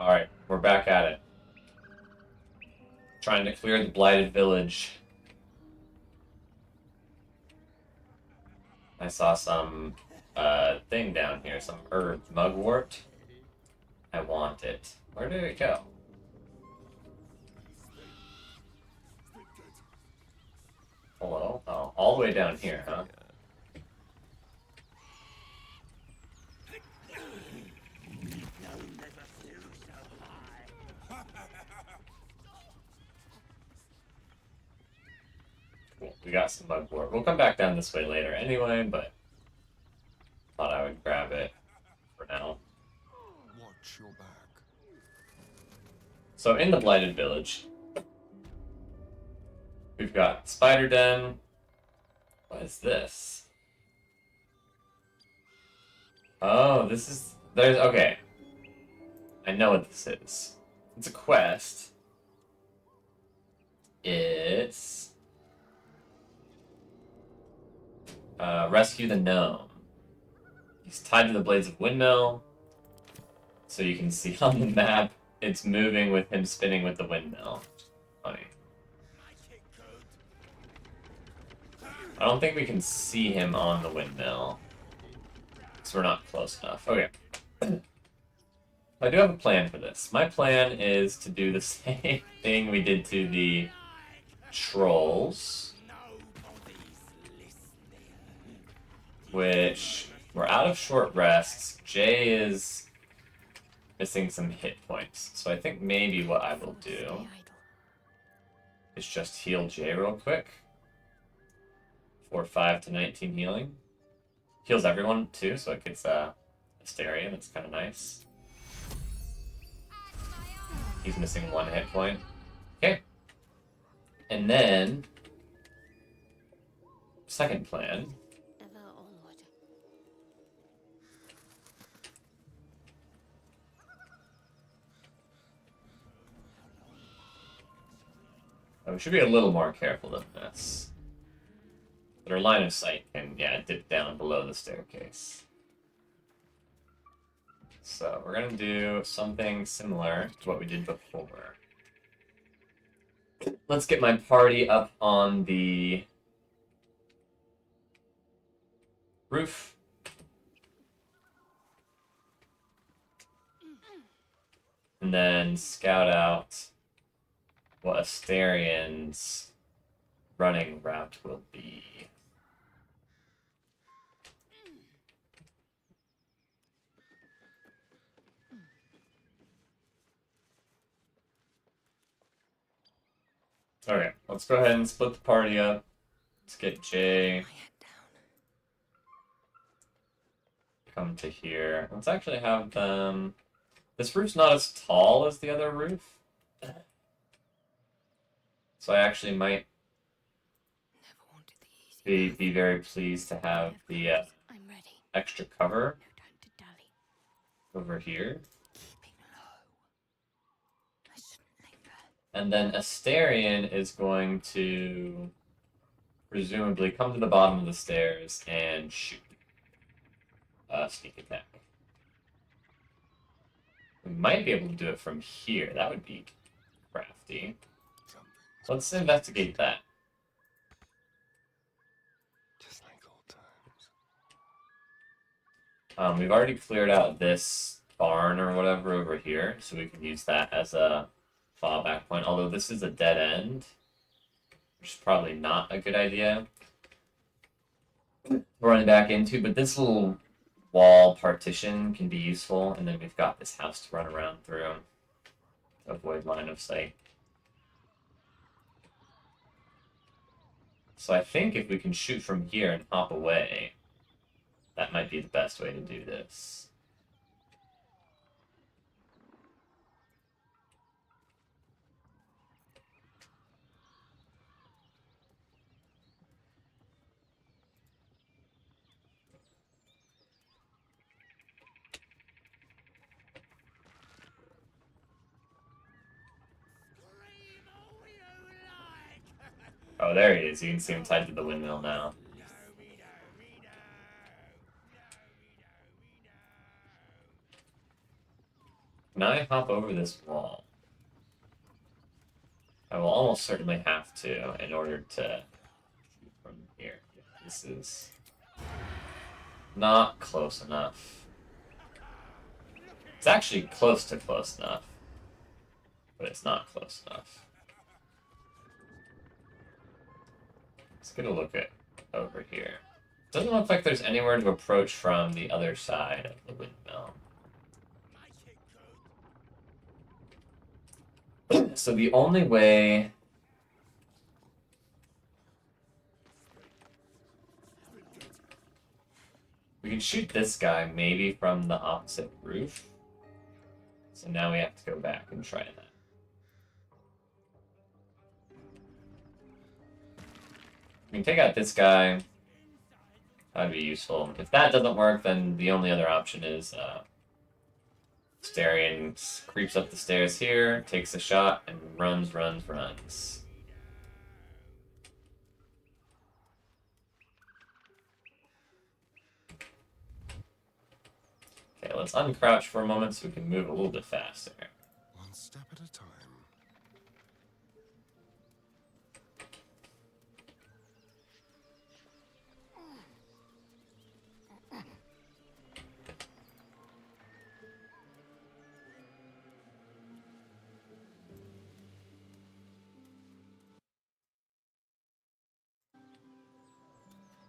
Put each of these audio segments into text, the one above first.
Alright, we're back at it. Trying to clear the blighted village. I saw some thing down here, some herb mugwort. I want it. Where did it go? Hello? Oh, all the way down here, huh? Cool. We got some mugwort. We'll come back down this way later anyway, but thought I would grab it for now. Watch your back. So in the blighted village, we've got Spider Den. What is this? Oh, this is... Okay. I know what this is. It's a quest. It's... rescue the gnome. He's tied to the blades of windmill. So you can see on the map, it's moving with him spinning with the windmill. Funny. I don't think we can see him on the windmill. Because we're not close enough. Okay. I do have a plan for this. My plan is to do the same thing we did to the trolls. Which, we're out of short rests. Jay is missing some hit points. So I think maybe what I will do is just heal Jay real quick. For 5 to 19 healing. Heals everyone too, so it gets hysteria. That's kind of nice. He's missing 1 hit point. Okay. And then, second plan. We should be a little more careful than this. But our line of sight can, dip down below the staircase. So we're gonna do something similar to what we did before. Let's get my party up on the roof. And then scout out what Asterian's running route will be. Okay, let's go ahead and split the party up. Let's get Jay. Come to here. Let's actually have them... This roof's not as tall as the other roof. So I actually might be very pleased to have the extra cover over here. And then Asterian is going to presumably come to the bottom of the stairs and shoot. Sneak attack. We might be able to do it from here. That would be crafty. So let's investigate that. Just like old times. We've already cleared out this barn or whatever over here, so we can use that as a fallback point. Although this is a dead end, which is probably not a good idea running back into. But this little wall partition can be useful, and then we've got this house to run around through. Avoid line of sight. So I think if we can shoot from here and hop away, that might be the best way to do this. Oh, there he is. You can see him tied to the windmill now. Can I hop over this wall? I will almost certainly have to in order to shoot from here. This is not close enough. It's actually close enough, but it's not close enough. Let's get a look at over here. Doesn't look like there's anywhere to approach from the other side of the windmill. So the only way... We can shoot this guy maybe from the opposite roof. So now we have to go back and try that. We can take out this guy. That'd be useful. If that doesn't work, then the only other option is Starion creeps up the stairs here, takes a shot, and runs. Okay, let's uncrouch for a moment so we can move a little bit faster. One step at a time.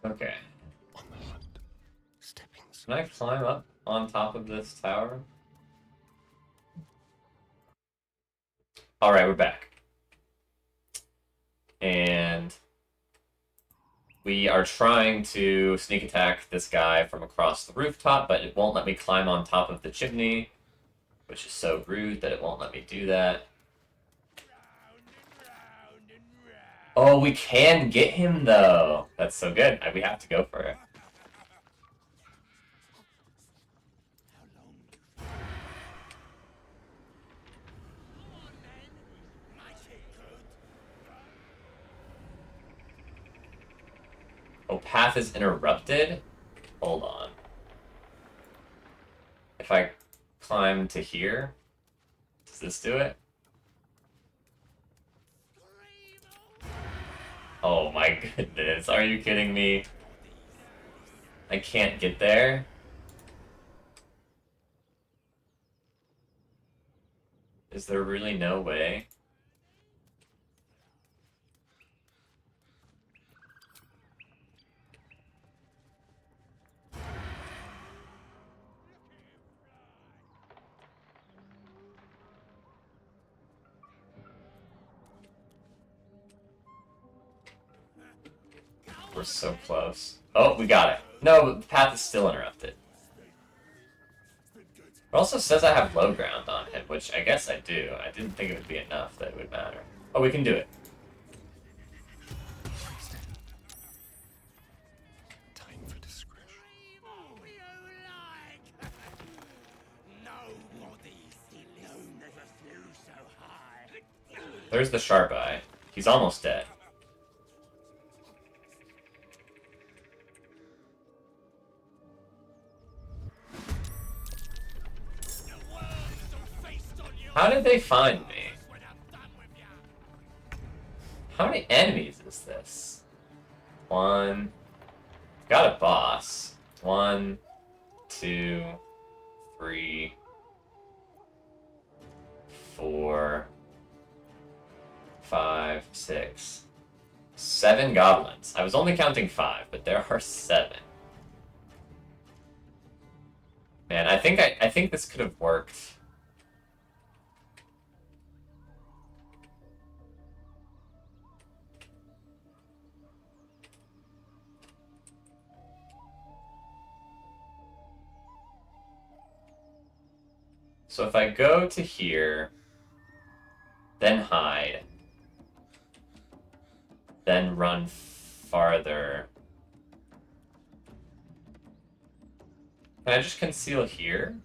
Okay. On the hunt. Stepping Can I climb up on top of this tower? Alright, we're back. And we are trying to sneak attack this guy from across the rooftop, but it won't let me climb on top of the chimney, which is so rude that it won't let me do that. Oh, we can get him, though. That's so good. We have to go for it. Oh, path is interrupted? Hold on. If I climb to here, does this do it? Oh my goodness, are you kidding me? I can't get there? Is there really no way? We're so close. Oh, we got it. No, but the path is still interrupted. It also says I have low ground on him, which I guess I do. I didn't think it would be enough that it would matter. Oh, we can do it. Time for discretion. There's the sharp eye. He's almost dead. How did they find me? How many enemies is this? One. Got a boss. 1, 2, 3, 4, 5, 6, 7 goblins. I was only counting 5, but there are 7. Man, I think this could have worked. So if I go to here, then hide, then run farther. Can I just conceal here?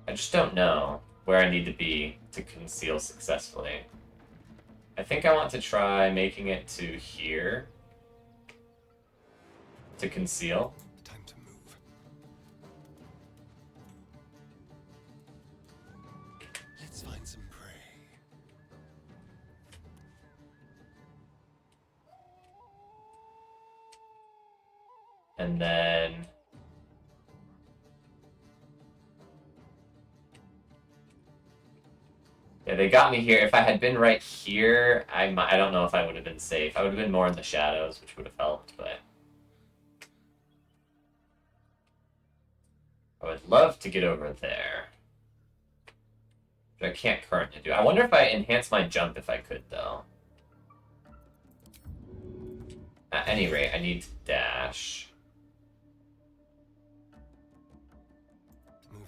I just don't know where I need to be to conceal successfully. I think I want to try making it to here to conceal. Time to move. Let's find some prey. And then... yeah, they got me here. If I had been right here, I don't know if I would have been safe. I would have been more in the shadows, which would have helped, but... I would love to get over there. But I can't currently do. I wonder if I enhance my jump if I could, though. At any rate, I need to dash. Moving.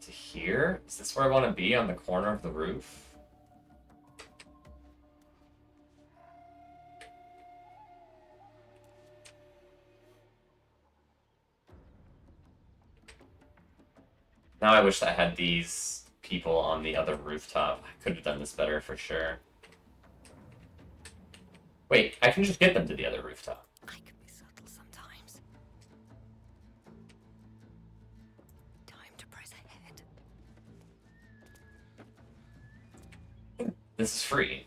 To here? Is this where I want to be, on the corner of the roof? Now I wish I had these people on the other rooftop. I could have done this better for sure. Wait, I can just get them to the other rooftop. I can be subtle sometimes. Time to press ahead. This is free.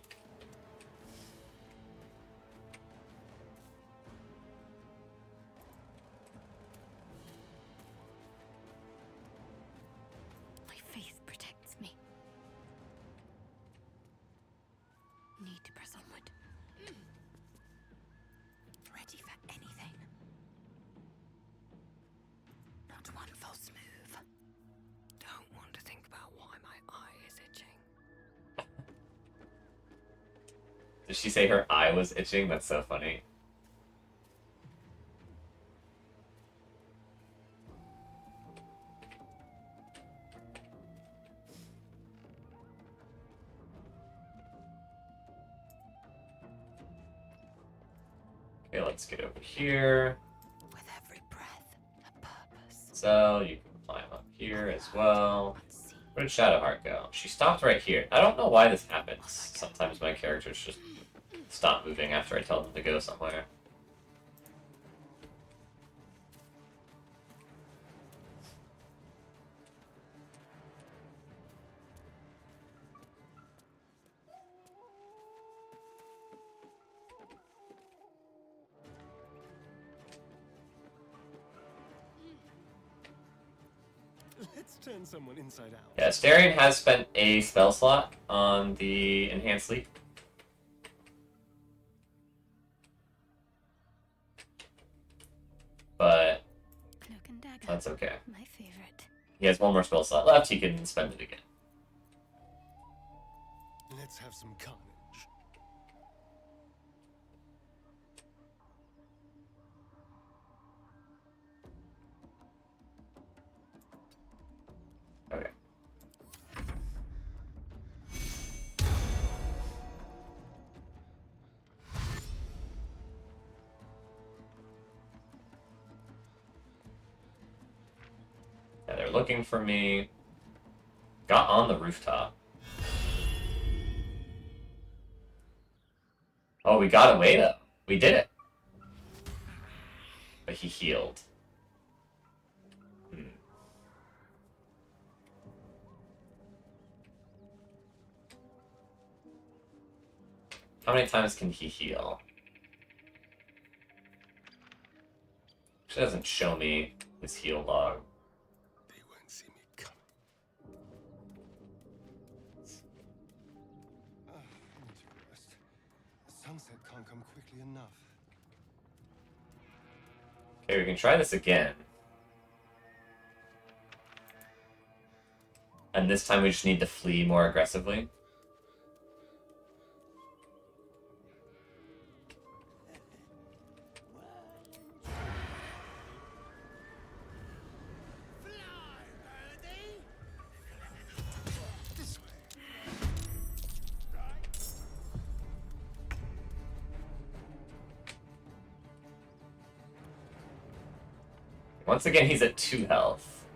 My faith protects me. Need to press onward. Ready for anything. Not one false move. Don't want to think about why my eye is itching. Did she say her eye was itching? That's so funny. Okay, let's get over here. With every breath, a purpose. So you can climb up here as well. Unseen. Where did Shadowheart go? She stopped right here. I don't know why this happens. Sometimes my characters just stop moving after I tell them to go somewhere. Let's turn someone inside out. Yeah, Starion has spent a spell slot on the Enhanced Leap. But Cloak and dagger. that's okay. My favorite. He has one more spell slot left, he can spend it again. Let's have some carnage. Okay. Yeah, they're looking for me. Got on the rooftop. Oh, we got away though. We did it. But he healed. How many times can he heal? She doesn't show me his heal log. They won't see me coming. I need to rest. The sunset can't come quickly enough. Okay, we can try this again. And this time we just need to flee more aggressively. This way. Once again, he's at 2 health.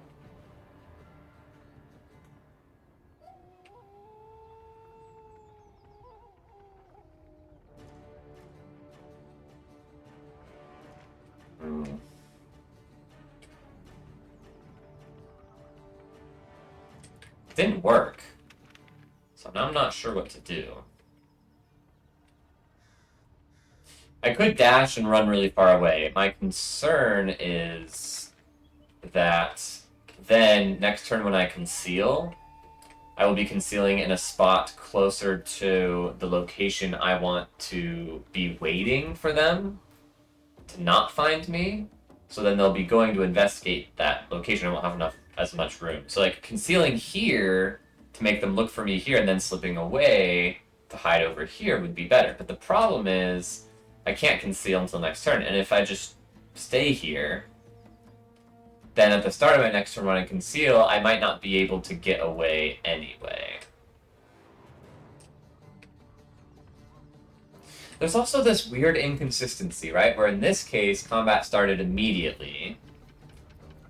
Hmm. It didn't work. So now I'm not sure what to do. I could dash and run really far away. My concern is that then next turn when I conceal, I will be concealing in a spot closer to the location I want to be waiting for them to not find me. So then they'll be going to investigate that location. I won't have as much room. So like concealing here to make them look for me here and then slipping away to hide over here would be better. But the problem is I can't conceal until next turn. And if I just stay here, then at the start of my next turn when I conceal, I might not be able to get away anyway. There's also this weird inconsistency, right? Where in this case, combat started immediately,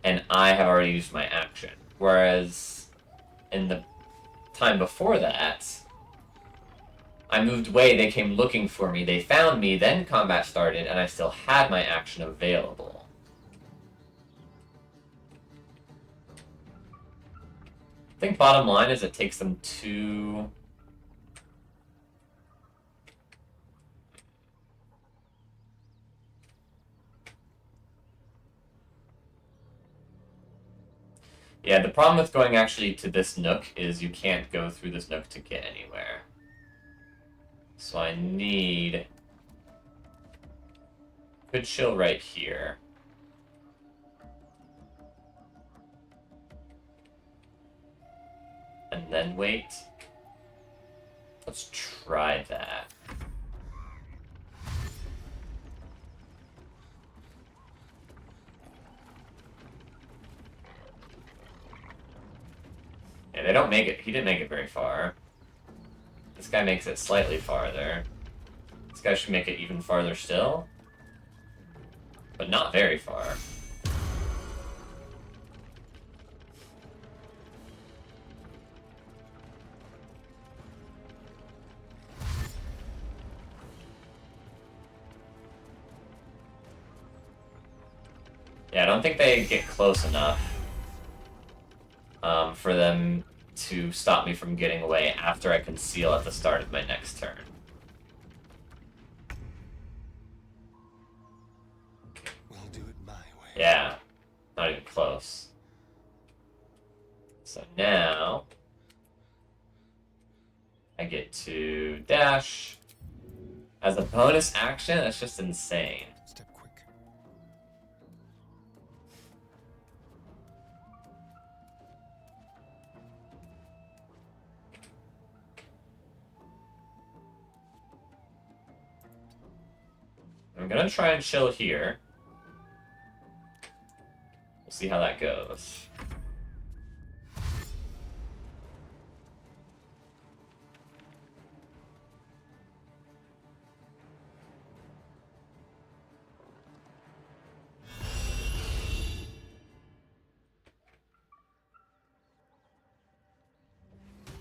and I have already used my action. Whereas in the time before that, I moved away, they came looking for me, they found me, then combat started, and I still had my action available. I think bottom line is it takes them two... Yeah, the problem with going actually to this nook is you can't go through this nook to get anywhere. So I need... Could chill right here. And then wait. Let's try that. Yeah, they don't make it. He didn't make it very far. This guy makes it slightly farther. This guy should make it even farther still. But not very far. Yeah, I don't think they get close enough for them to stop me from getting away after I conceal at the start of my next turn. We'll do it my way. Yeah, not even close. So now I get to dash. As a bonus action, that's just insane. Step quick. I'm gonna try and chill here. We'll see how that goes.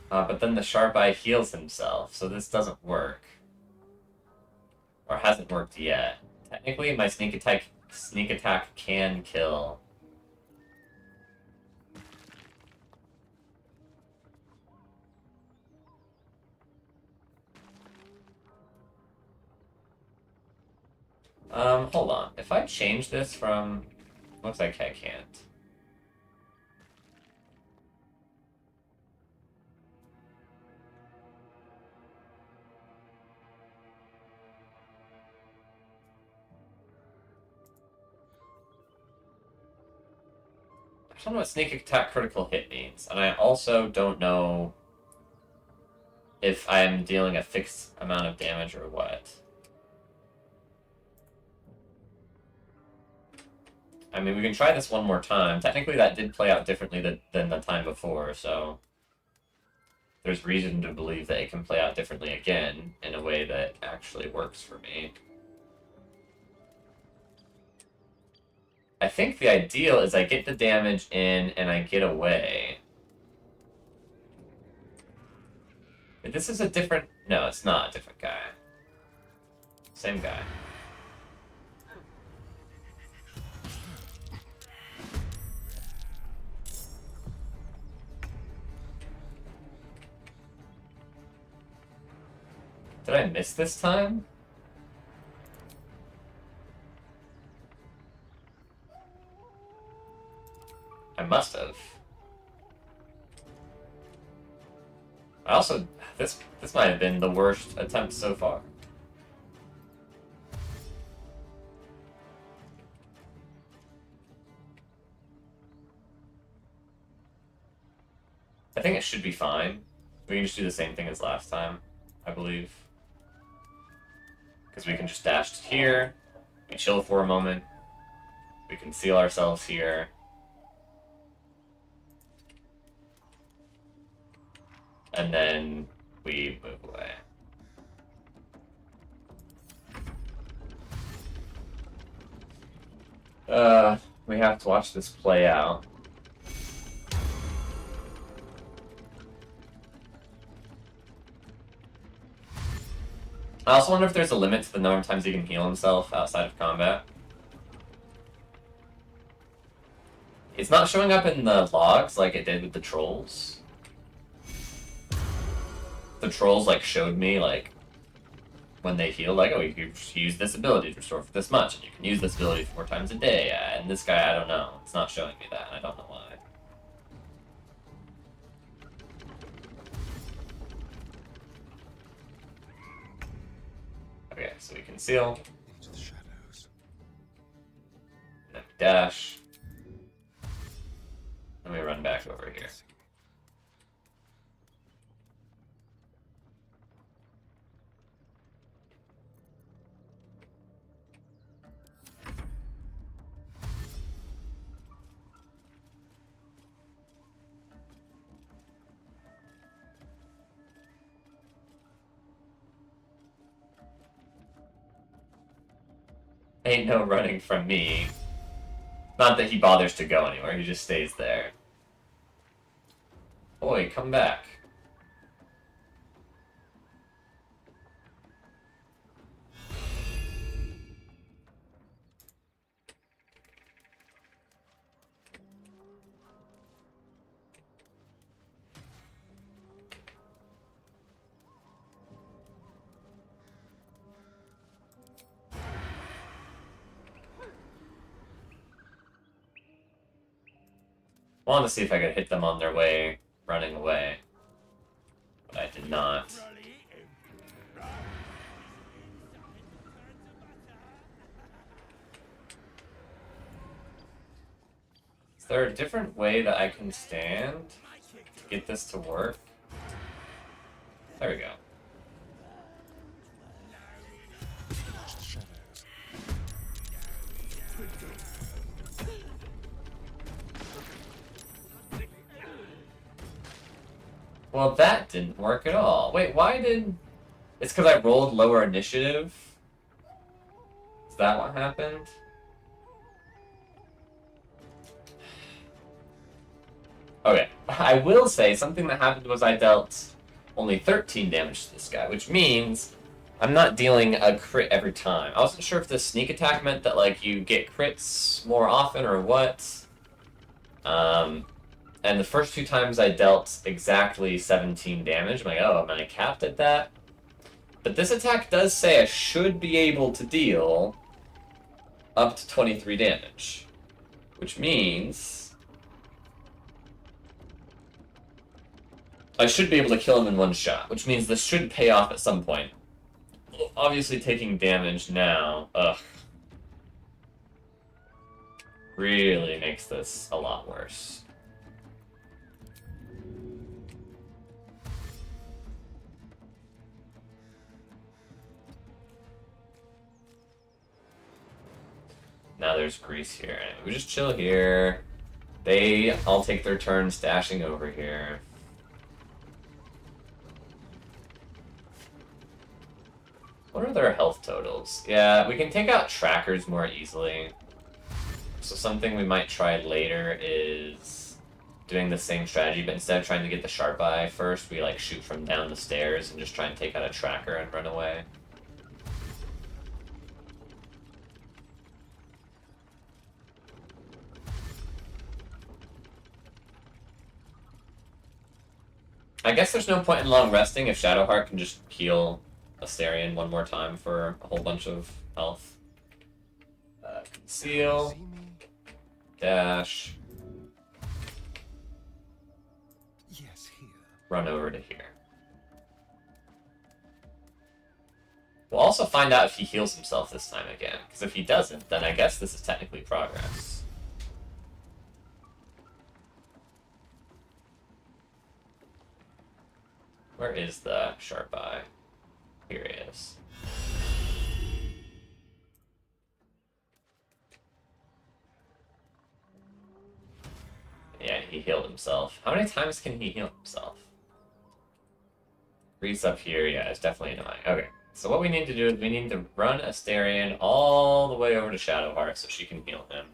But then the Sharp Eye heals himself, so this doesn't work. Or hasn't worked yet. Technically, my sneak attack can kill. Hold on. If I change this from... Looks like I can't. I don't know what sneak attack critical hit means, and I also don't know if I'm dealing a fixed amount of damage or what. I mean, we can try this one more time. Technically, that did play out differently than the time before, so there's reason to believe that it can play out differently again in a way that actually works for me. I think the ideal is I get the damage in and I get away. This is a different... No, it's not a different guy. Same guy. Did I miss this time? I must have. I also, this might have been the worst attempt so far. I think it should be fine. We can just do the same thing as last time, I believe. Because we can just dash to here, we chill for a moment, we conceal ourselves here. And then we move away. We have to watch this play out. I also wonder if there's a limit to the number of times he can heal himself outside of combat. It's not showing up in the logs like it did with the trolls. The trolls like showed me like when they heal, like, oh, you can use this ability to restore for this much, and you can use this ability 4 times a day. And this guy, I don't know. It's not showing me that, and I don't know why. Okay, so we conceal. Into the shadows. And then we dash. And we run back over here. Ain't no running from me. Not that he bothers to go anywhere, he just stays there. Boy, come back. I wanted to see if I could hit them on their way running away, but I did not. Is there a different way that I can stand to get this to work? There we go. Watch the shadows. Well, that didn't work at all. Wait, why did... It's because I rolled lower initiative? Is that what happened? Okay, I will say something that happened was I dealt only 13 damage to this guy, which means I'm not dealing a crit every time. I wasn't sure if the sneak attack meant that, like, you get crits more often or what. And the first 2 times I dealt exactly 17 damage. I'm like, oh, am I capped at that? But this attack does say I should be able to deal up to 23 damage. Which means I should be able to kill him in one shot. Which means this should pay off at some point. Obviously taking damage now, ugh. Really makes this a lot worse. Now there's grease here. We just chill here. They all take their turns dashing over here. What are their health totals? Yeah, we can take out trackers more easily. So something we might try later is doing the same strategy, but instead of trying to get the sharp eye first, we like shoot from down the stairs and just try and take out a tracker and run away. I guess there's no point in long resting if Shadowheart can just heal Astarion one more time for a whole bunch of health. Conceal. See me? Dash. Yes, here. Run over to here. We'll also find out if he heals himself this time again, because if he doesn't, then I guess this is technically progress. Where is the sharp eye? Here he is. Yeah, he healed himself. How many times can he heal himself? Reese up here, yeah, it's definitely annoying. Okay, so what we need to do is we need to run Astarion all the way over to Shadowheart so she can heal him.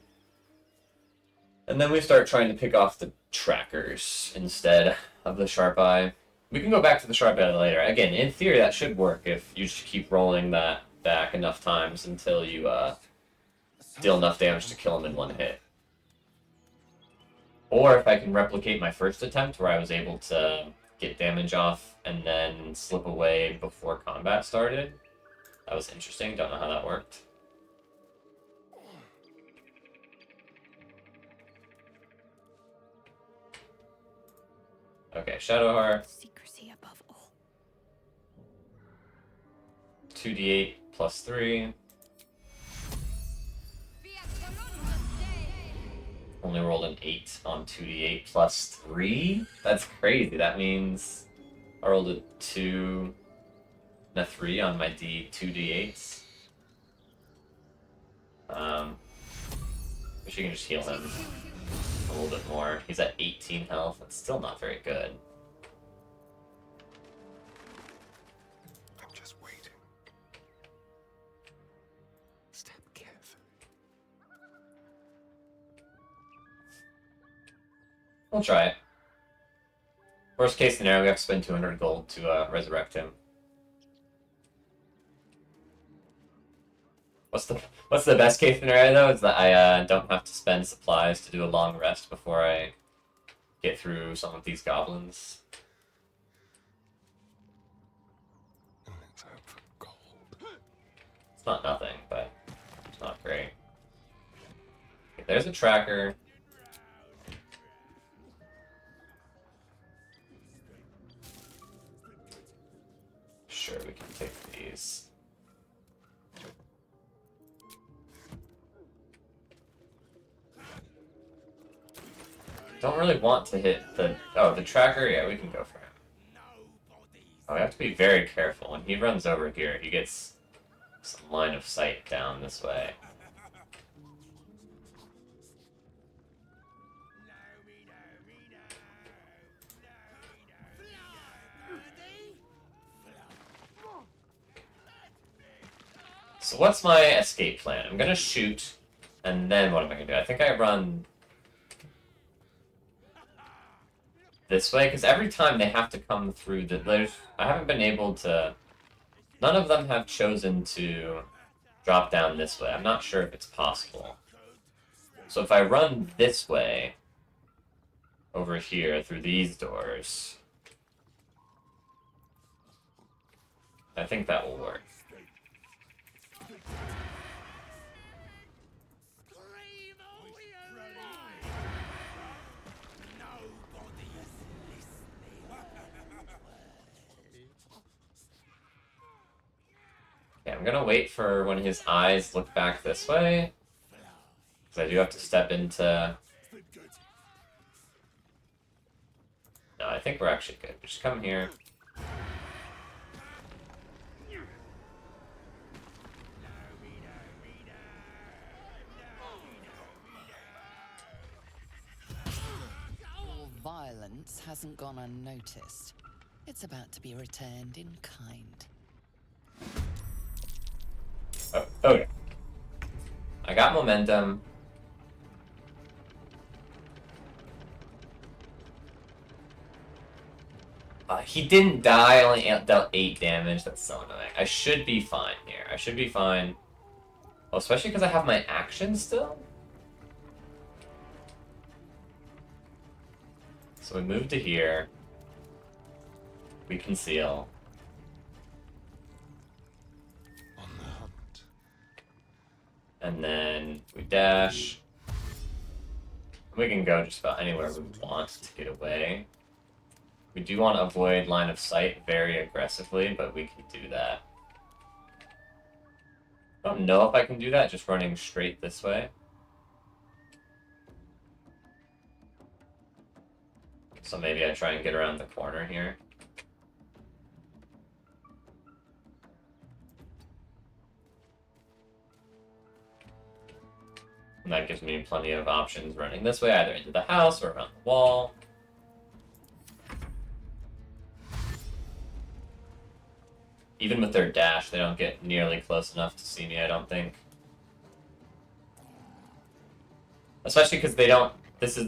And then we start trying to pick off the trackers instead of the Sharp Eye. We can go back to the Sharp Eye later. Again, in theory, that should work if you just keep rolling that back enough times until you deal enough damage to kill him in one hit. Or if I can replicate my first attempt where I was able to get damage off and then slip away before combat started. That was interesting. Don't know how that worked. Okay, Shadowheart. Secrecy above all. 2d8 plus 3. Only rolled an 8 on 2d8 plus 3? That's crazy. That means I rolled a 2 and a 3 on my 2d8s. Wish you can just heal him a little bit more. He's at 18 health. That's still not very good. I'm just waiting. Step carefully. We'll try it. Worst case scenario, we have to spend 200 gold to resurrect him. What's the best case scenario though? Is that I don't have to spend supplies to do a long rest before I get through some of these goblins. Let's hope for gold. It's not nothing, but it's not great. Okay, there's a tracker. Sure, we can take these. Don't really want to hit the... Oh, the tracker? Yeah, we can go for him. Oh, we have to be very careful. When he runs over here, he gets some line of sight down this way. So what's my escape plan? I'm gonna shoot, and then what am I gonna do? I think I run this way, because every time they have to come through I haven't been able to... None of them have chosen to drop down this way. I'm not sure if it's possible. So if I run this way, over here, through these doors, I think that will work. Okay, I'm gonna wait for when his eyes look back this way, because I do have to step into... No, I think we're actually good. Just come here. Your violence hasn't gone unnoticed. It's about to be returned in kind. Oh, okay. I got momentum. He didn't die, only dealt 8 damage. That's so annoying. I should be fine here. I should be fine. Oh, especially because I have my action still? So we move to here. We conceal. dash. We can go just about anywhere we want to get away. We do want to avoid line of sight very aggressively, but we can do that. I don't know if I can do that just running straight this way. So maybe I try and get around the corner here. And that gives me plenty of options running this way, either into the house or around the wall. Even with their dash, they don't get nearly close enough to see me, I don't think. Especially because they don't...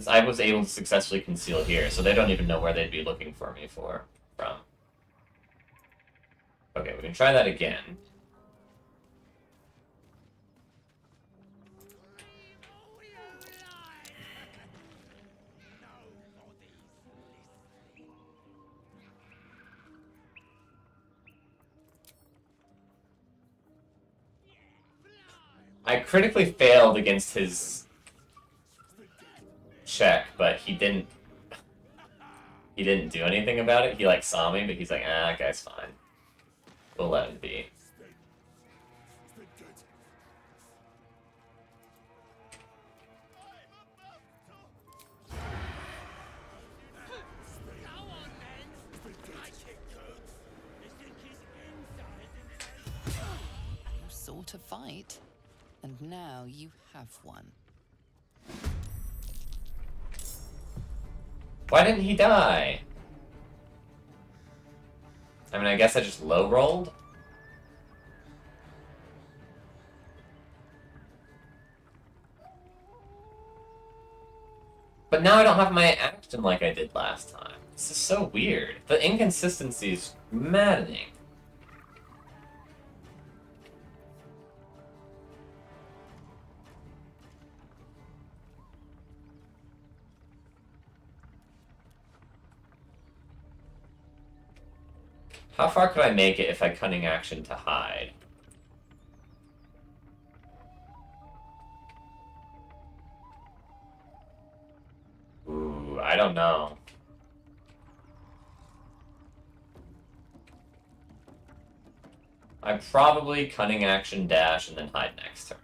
I was able to successfully conceal here, so they don't even know where they'd be looking for me from. Okay, we can try that again. I critically failed against his check, but he didn't do anything about it. He like saw me, but he's like, ah, that guy's fine. We'll let him be. You sought a fight, and now you have one. Why didn't he die? I mean, I guess I just low-rolled? But now I don't have my action like I did last time. This is so weird. The inconsistency is maddening. How far could I make it if I cunning action to hide? Ooh, I don't know. I probably cunning action dash and then hide next turn.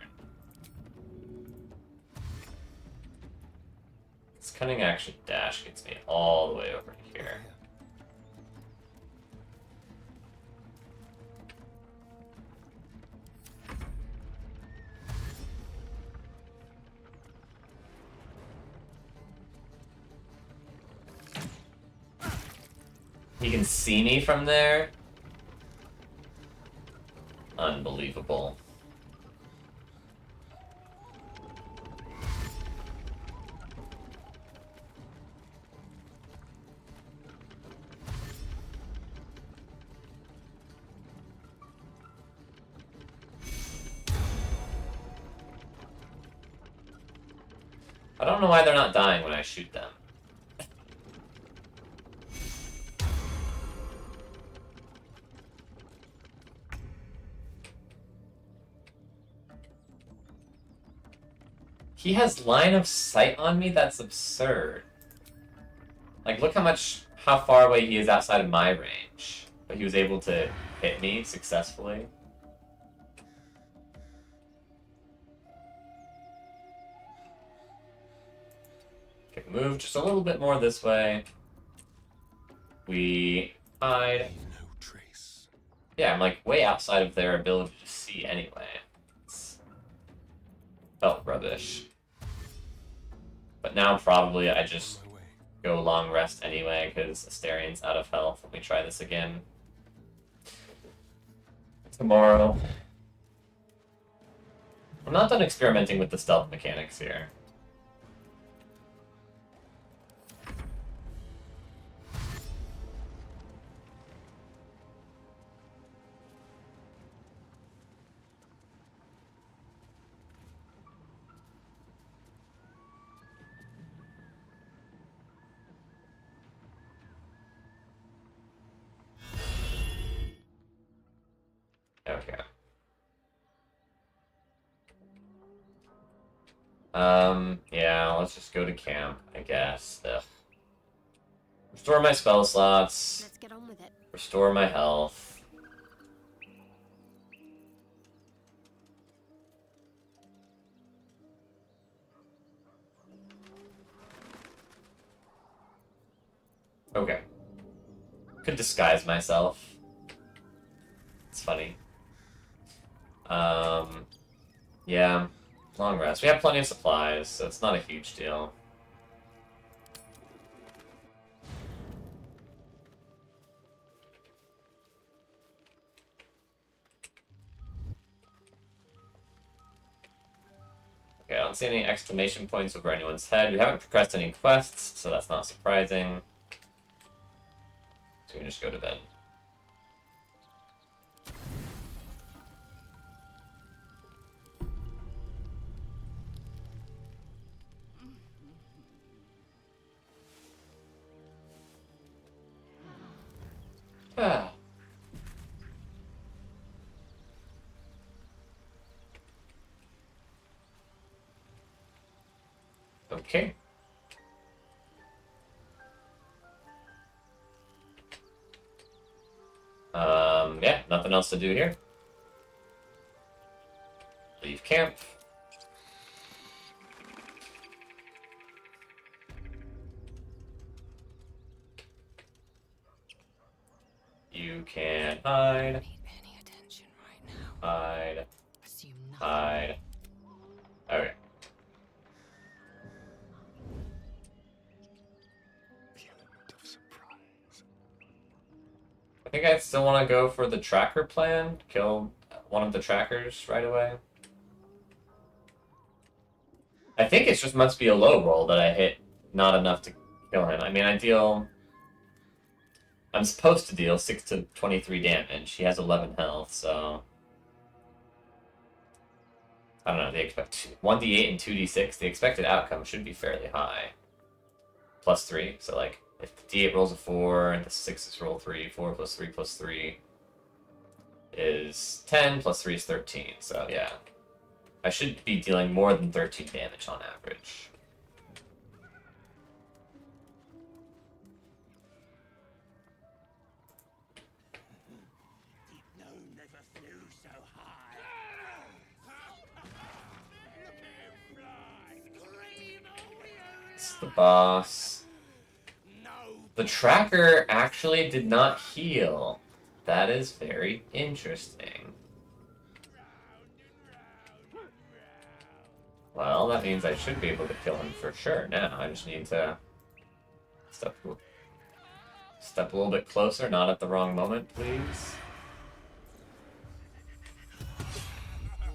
This cunning action dash gets me all the way over here. He can see me from there? Unbelievable. I don't know why they're not dying when I shoot them. He has line of sight on me? That's absurd. Like, look how far away he is outside of my range. But he was able to hit me successfully. Okay, move just a little bit more this way. We hide. No trace. Yeah, I'm like way outside of their ability to see anyway. It's felt rubbish. But now probably I just My way. go long rest anyway because Asterian's out of health. Let me try this again tomorrow. I'm not done experimenting with the stealth mechanics here. Okay. Yeah, let's just go to camp, I guess. Ugh. Restore my spell slots. Let's get on with it. Restore my health. Okay. Could disguise myself. It's funny. Yeah. Long rest. We have plenty of supplies, so it's not a huge deal. Okay, I don't see any exclamation points over anyone's head. We haven't progressed any quests, so that's not surprising. So we can just go to bed. Ah. Okay. Yeah, nothing else to do here. Leave camp. You can hide, Don't need any attention right now. hide, Assume nothing. hide. Okay. The element of surprise. I think I still want to go for the tracker plan. Kill one of the trackers right away. I think it just must be a low roll that I hit not enough to kill him. I mean, I'm supposed to deal 6 to 23 damage. He has 11 health, so... I don't know, they expect 1d8 and 2d6. The expected outcome should be fairly high. +3, so like, if the d8 rolls a 4, and the 6s roll 3, 4 plus 3 plus 3 is 10, plus 3 is 13, so yeah. I should be dealing more than 13 damage on average. No never flew so high. It's the boss. The tracker actually did not heal. That is very interesting. Well, that means I should be able to kill him for sure now. I just need to step a little bit closer, not at the wrong moment, please.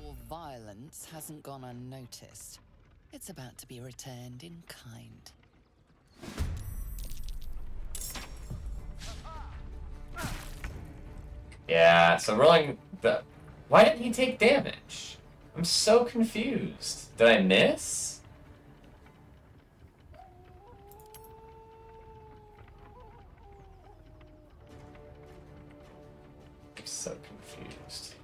Your violence hasn't gone unnoticed. It's about to be returned in kind. Yeah, so rolling the... Why didn't he take damage? I'm so confused. Did I miss? I'm so confused.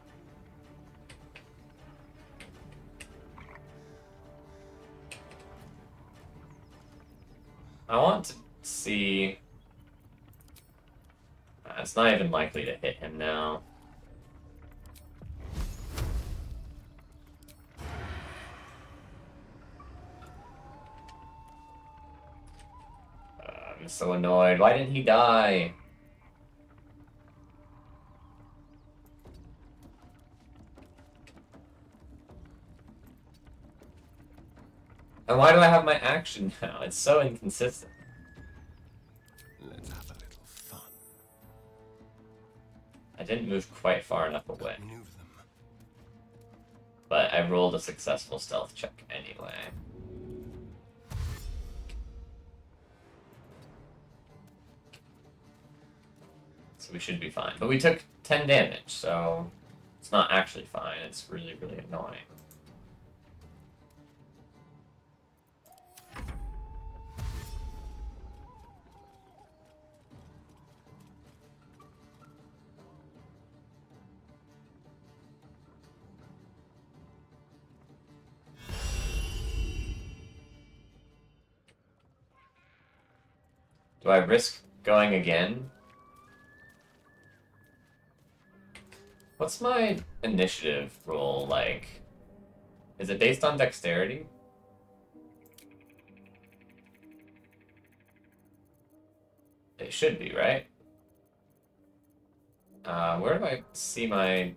I want to see... It's not even likely to hit him now. I'm so annoyed. Why didn't he die? And why do I have my action now? It's so inconsistent. Let's have a little fun. I didn't move quite far enough away, Move them. but I rolled a successful stealth check anyway. So we should be fine. But we took 10 damage, so it's not actually fine. It's really, really annoying. Do I risk going again? What's my initiative roll like? Is it based on dexterity? It should be, right? Where do I see my...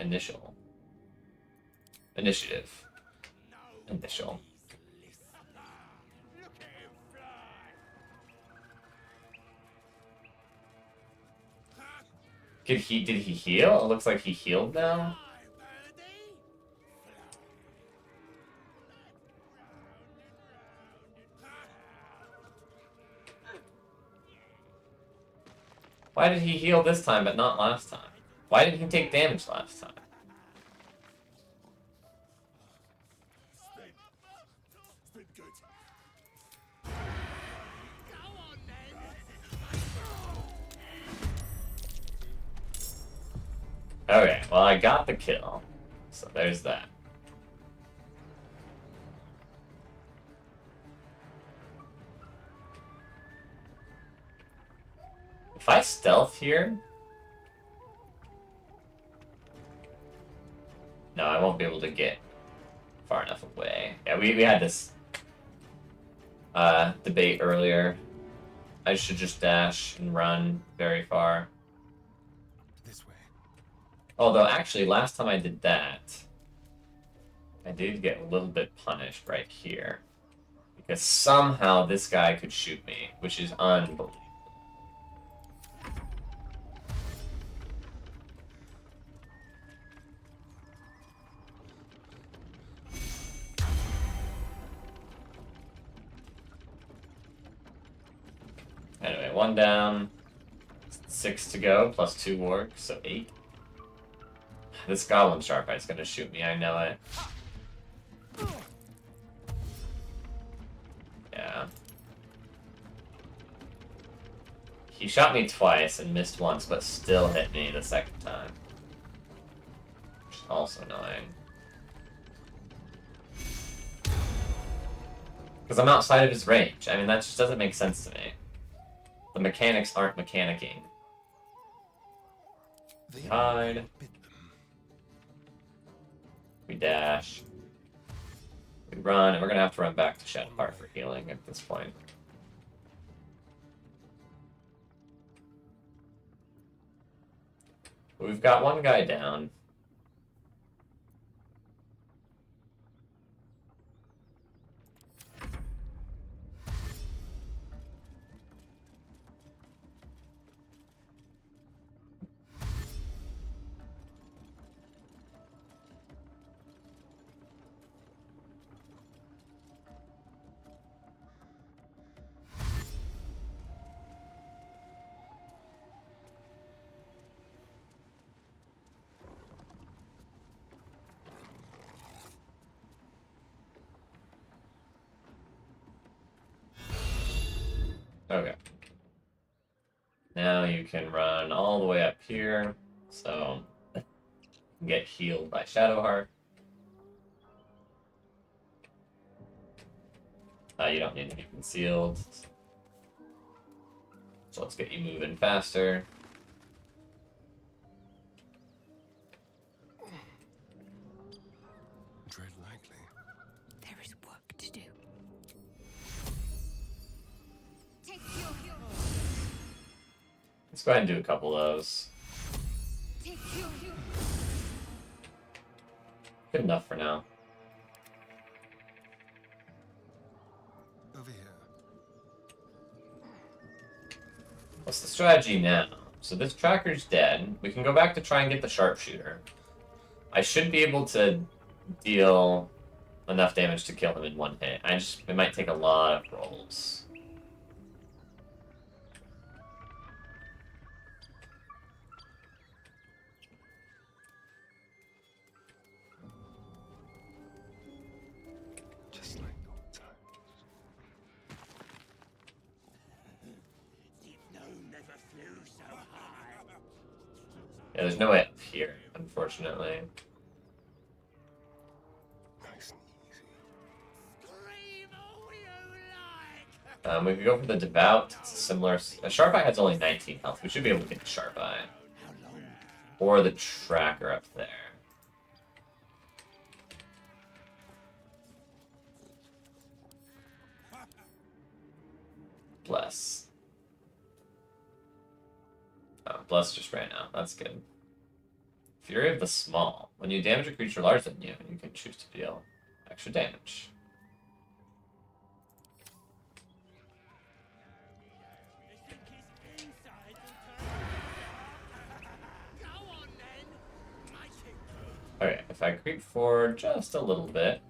initial. Initiative. Initial. Did he heal? It looks like he healed now. Why did he heal this time but not last time? Why didn't he take damage last time? Okay, well I got the kill. So there's that. If I stealth here... No, I won't be able to get far enough away. Yeah, we had this debate earlier. I should just dash and run very far. This way. Although, actually, last time I did that, I did get a little bit punished right here. Because somehow this guy could shoot me, which is unbelievable. Anyway, 1 down, 6 to go, plus 2 work, so 8. This Goblin Sharpite's gonna shoot me, I know it. Yeah. He shot me twice and missed once, but still hit me the second time. Which is also annoying. Because I'm outside of his range. I mean, that just doesn't make sense to me. The mechanics aren't mechanicking. We hide. We dash. We run, and we're gonna have to run back to Shadowheart for healing at this point. We've got one guy down. Okay. Now you can run all the way up here, so get healed by Shadowheart. You don't need to be concealed. So let's get you moving faster. Dread likely. There is work to do. Let's go ahead and do a couple of those. Good enough for now. Over here. What's the strategy now? So this tracker's dead. We can go back to try and get the sharpshooter. I should be able to deal enough damage to kill him in one hit. It might take a lot of rolls. Just like old times. Yeah, there's no way up here, unfortunately. Nice and easy. We could go for the Devout. It's a similar. A Sharp Eye has only 19 health. We should be able to get the Sharp Eye. Or the Tracker up there. Bless. Oh, Bless just ran out. That's good. Fury of the Small. When you damage a creature larger than you, you can choose to deal extra damage. Okay, if I creep forward just a little bit.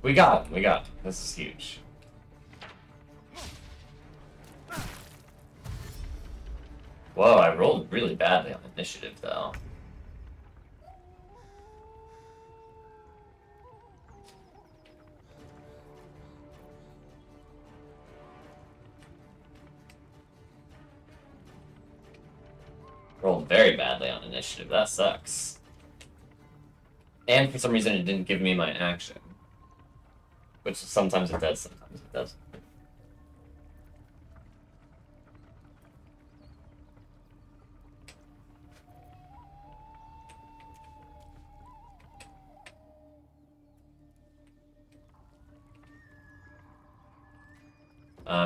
We got him, we got him. This is huge. Whoa, I rolled really badly on initiative, though. Rolled very badly on initiative. That sucks. And for some reason, it didn't give me my action. Which sometimes it does, sometimes it doesn't.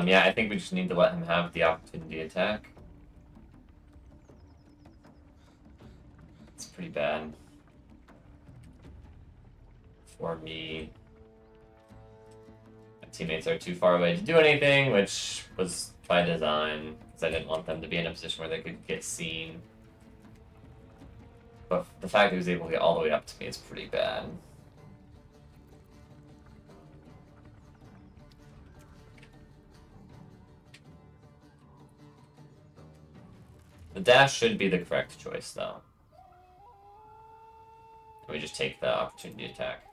Yeah, I think we just need to let him have the opportunity attack. It's pretty bad. For me. My teammates are too far away to do anything, which was by design, because I didn't want them to be in a position where they could get seen. But the fact that he was able to get all the way up to me is pretty bad. The dash should be the correct choice, though. We just take the opportunity attack.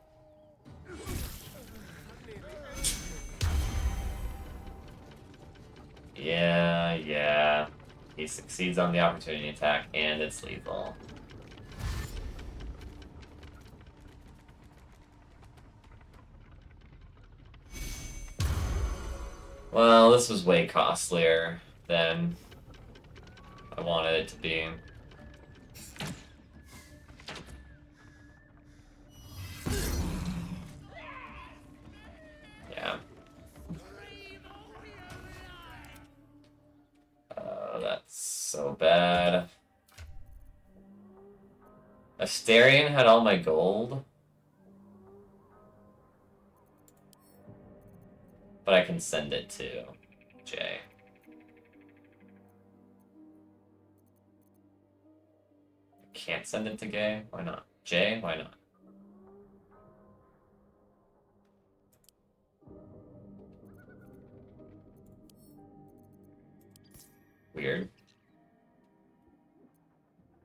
Yeah. He succeeds on the opportunity attack, and it's lethal. Well, this was way costlier than I wanted it to be. Yeah. That's so bad. Asterion had all my gold. But I can send it to Jay. Can't send it to Gay? Why not? Jay? Why not? Weird.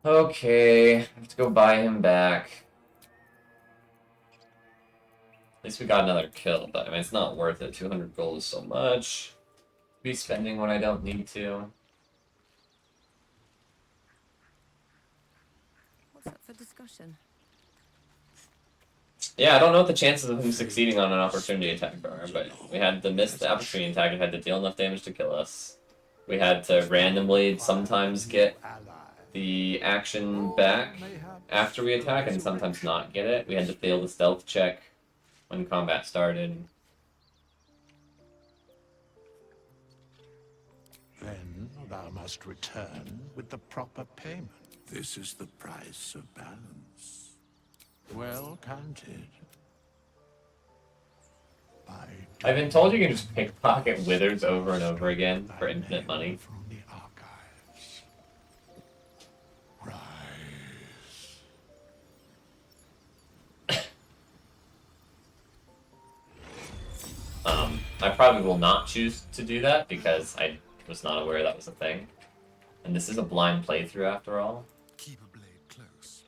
Okay, I have to go buy him back. At least we got another kill, but I mean, it's not worth it. 200 gold is so much. Be spending when I don't need to. What's up for discussion? Yeah, I don't know what the chances of him succeeding on an opportunity attack are, but we had to miss the opportunity attack and had to deal enough damage to kill us. We had to randomly sometimes get the action back after we attack and sometimes not get it. We had to fail the stealth check when combat started. Then thou must return with the proper payment. This is the price of balance. Well counted. I've been told you can just pickpocket withers over and over again for infinite money. From the archives. Rise. I probably will not choose to do that because I was not aware that was a thing. And this is a blind playthrough after all. Keep a blade close.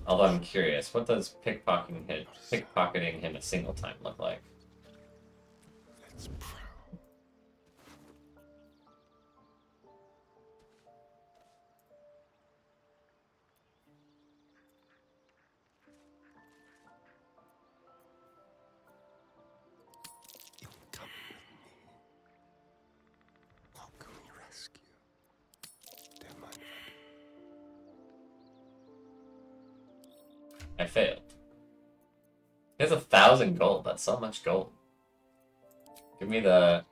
Although I'm curious, what does pickpocketing him a single time look like? Let's prowl. I failed. He has 1,000 gold. That's so much gold. Give me the...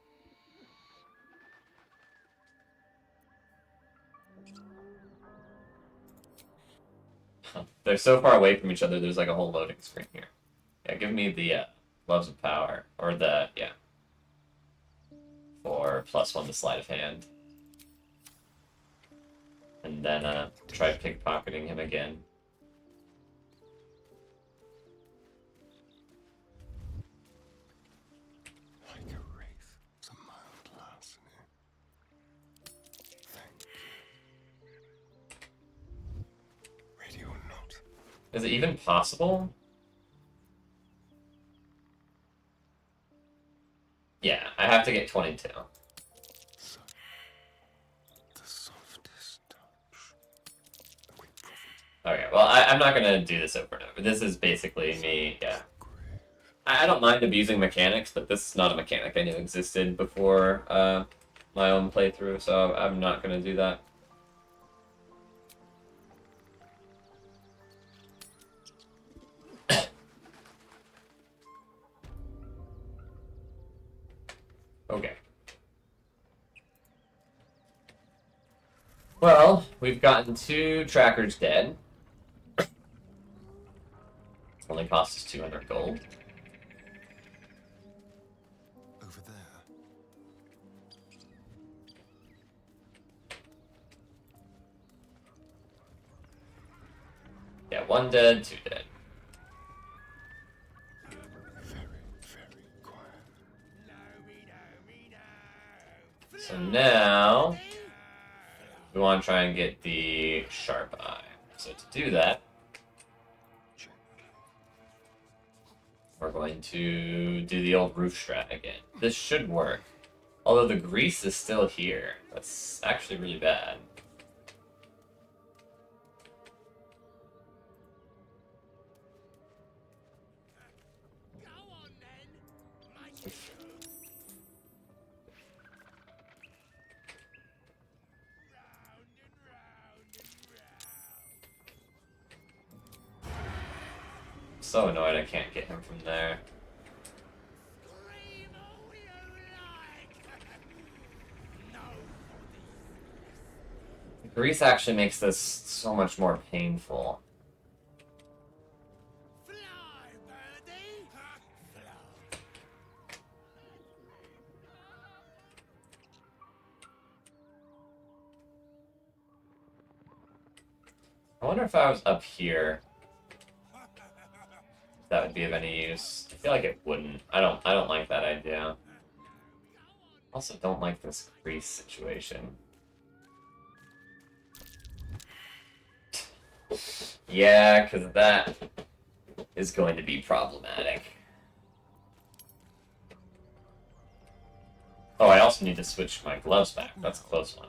They're so far away from each other, there's like a whole loading screen here. Yeah, give me the Gloves of Power. Or the, yeah. For +1 to sleight of hand. And then try pickpocketing him again. Like a wraith, some mild larceny. Thank you. Ready or not? Is it even possible? Yeah, I have to get 22. So, the softest touch. A quick profit. Okay, well, I'm not gonna do this over and over. This is basically me, yeah. I don't mind abusing mechanics, but this is not a mechanic I knew existed before my own playthrough, so I'm not gonna do that. Okay. Well, we've gotten 2 trackers dead. Only cost us 200 gold. Over there. Yeah, 1 dead, 2 dead. Very, very quiet. So now, we want to try and get the Sharp Eye. So to do that, we're going to do the old roof strat again. This should work. Although the grease is still here. That's actually really bad. So annoyed I can't get him from there. Grease actually makes this so much more painful. I wonder if I was up here, if that would be of any use. I feel like it wouldn't. I don't like that idea. Also don't like this grease situation. Yeah, because that is going to be problematic. Oh, I also need to switch my gloves back. That's a close one.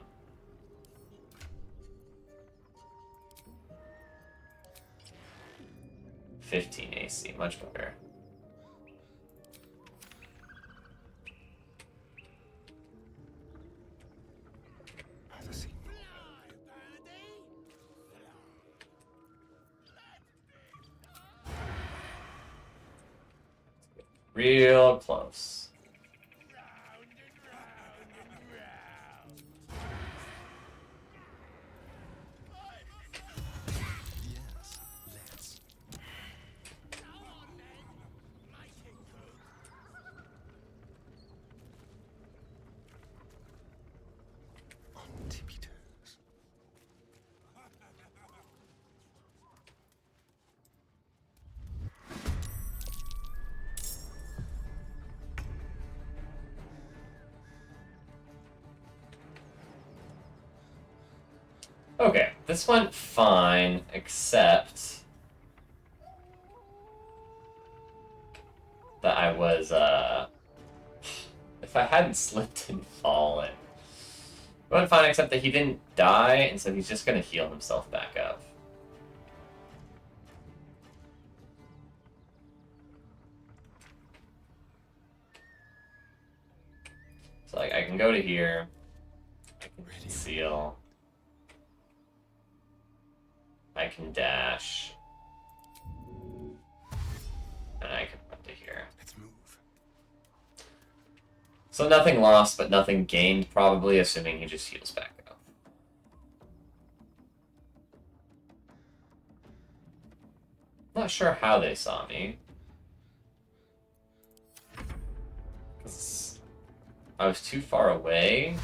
$15 AC, much better. Have a seat. Real close. Yes, let's. On tippy toes. Okay, this went fine, except that I was, if I hadn't slipped and fallen. It went fine, except that he didn't die, and so he's just gonna heal himself back up. So, like, I can go to here, I can conceal, I can dash. I can run to here. Let's move. So nothing lost, but nothing gained, probably, assuming he just heals back up. Not sure how they saw me. 'Cause I was too far away.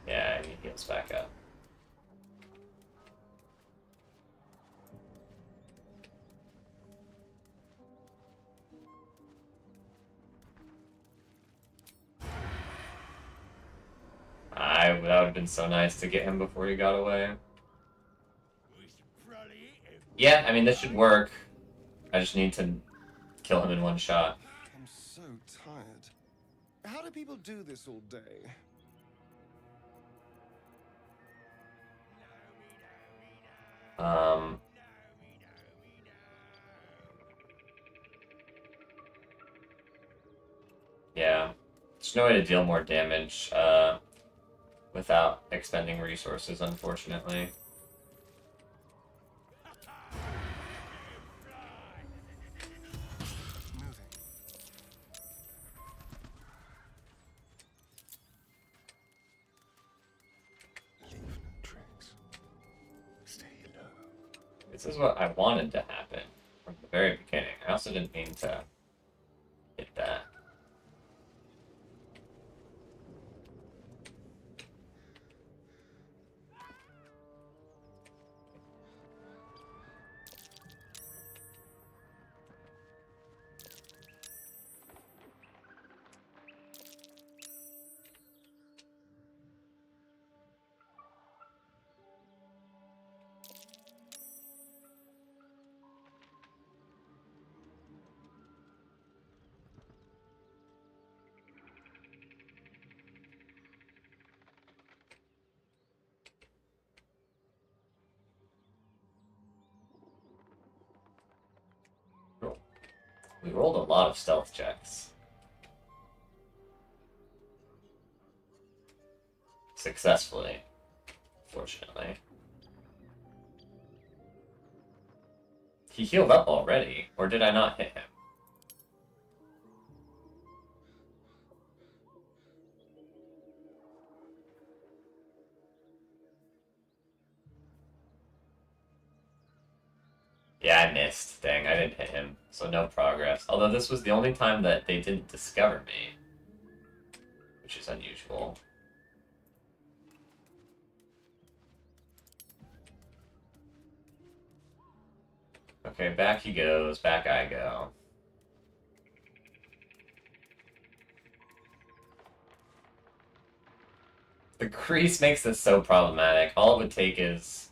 Yeah, he heals back up. That would have been so nice to get him before he got away. Yeah, I mean, this should work. I just need to kill him in one shot. I'm so tired. How do people do this all day? Yeah. There's no way to deal more damage, without expending resources, unfortunately. Moving. Leave no tracks. Stay low. This is what I wanted to happen from the very beginning. I also didn't mean to hit that. We rolled a lot of stealth checks. Successfully, fortunately. He healed up already, or did I not hit him? Yeah, I missed. Dang, I didn't hit him, so no progress. Although this was the only time that they didn't discover me, which is unusual. Okay, back he goes, back I go. The crease makes this so problematic. All it would take is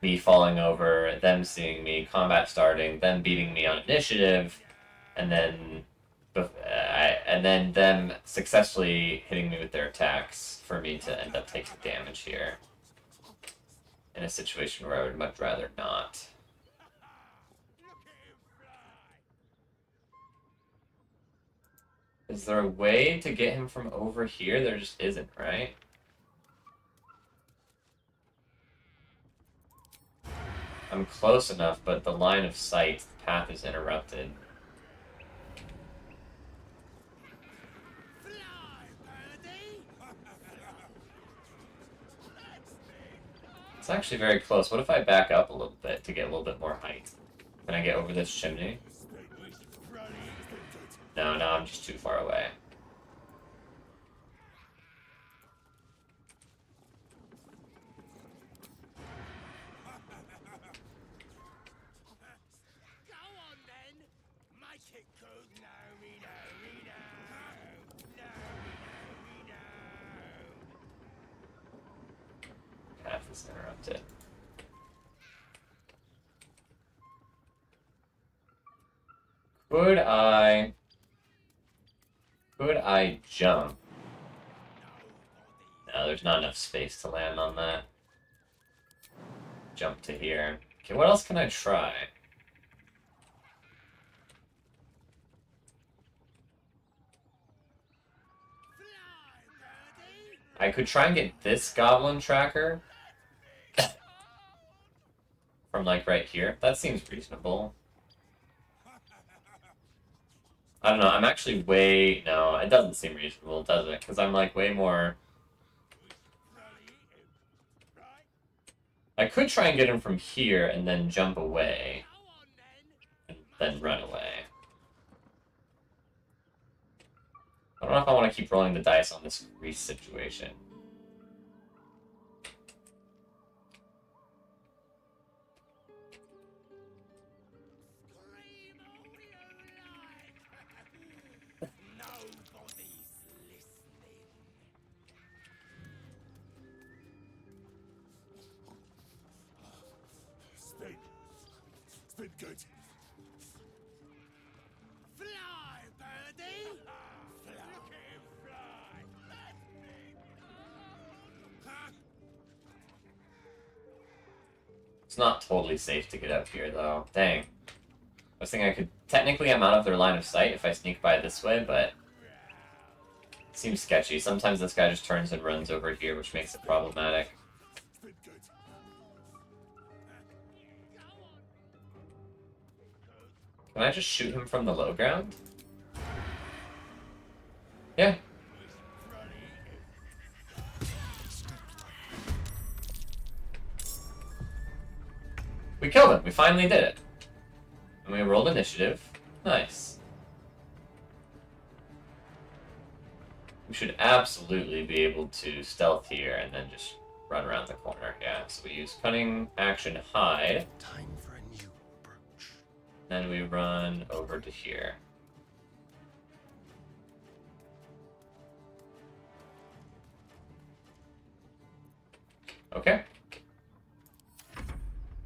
me falling over, them seeing me, combat starting, them beating me on initiative, and then them successfully hitting me with their attacks for me to end up taking damage here. In a situation where I would much rather not. Is there a way to get him from over here? There just isn't, right? I'm close enough, but the line of sight, the path is interrupted. It's actually very close. What if I back up a little bit to get a little bit more height? Can I get over this chimney? No, I'm just too far away. Path is interrupted. Could I jump? No, there's not enough space to land on that. Jump to here. Okay, what else can I try? I could try and get this goblin tracker from, like, right here. That seems reasonable. I don't know, I'm actually way... No, it doesn't seem reasonable, does it? Because I'm, like, way more... I could try and get him from here and then jump away. And then run away. I don't know if I want to keep rolling the dice on this Grease situation. It's been good. Fly, birdie! Look at him fly! It's not totally safe to get up here, though. Dang. I was thinking I could... Technically, I'm out of their line of sight if I sneak by this way, but... It seems sketchy. Sometimes this guy just turns and runs over here, which makes it problematic. It's been good. Can I just shoot him from the low ground? Yeah. We killed him. We finally did it. And we rolled initiative. Nice. We should absolutely be able to stealth here and then just run around the corner. Yeah, so we use cunning, action, hide. Time for a new approach. Then we run over to here. Okay.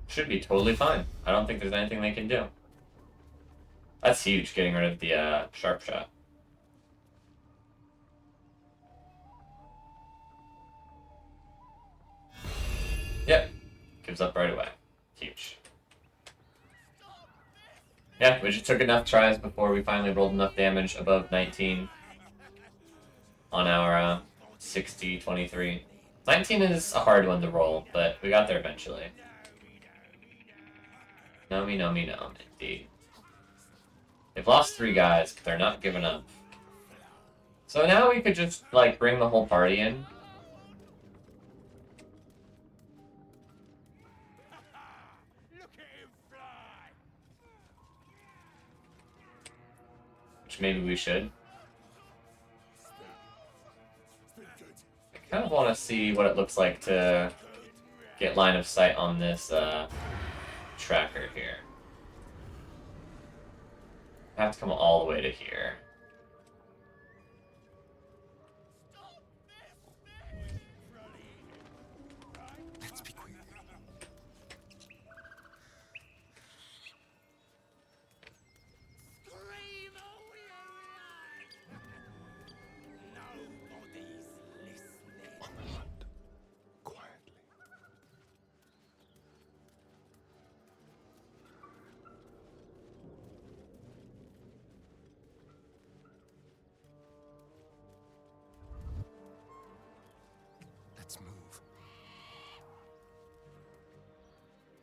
Should be totally fine. I don't think there's anything they can do. That's huge, getting rid of the sharp shot. Yep. Gives up right away. Huge. Yeah, we just took enough tries before we finally rolled enough damage above 19 on our 60-23. 19 is a hard one to roll, but we got there eventually. No me, no me, no, indeed. They've lost 3 guys, but they're not giving up. So now we could just, like, bring the whole party in. Look at him fly! Which maybe we should. It's been good. I kind of want to see what it looks like to get line of sight on this tracker here. I have to come all the way to here. Let's be quick. Scream all you like! Nobody's listening. On the hunt. Quietly. Let's move.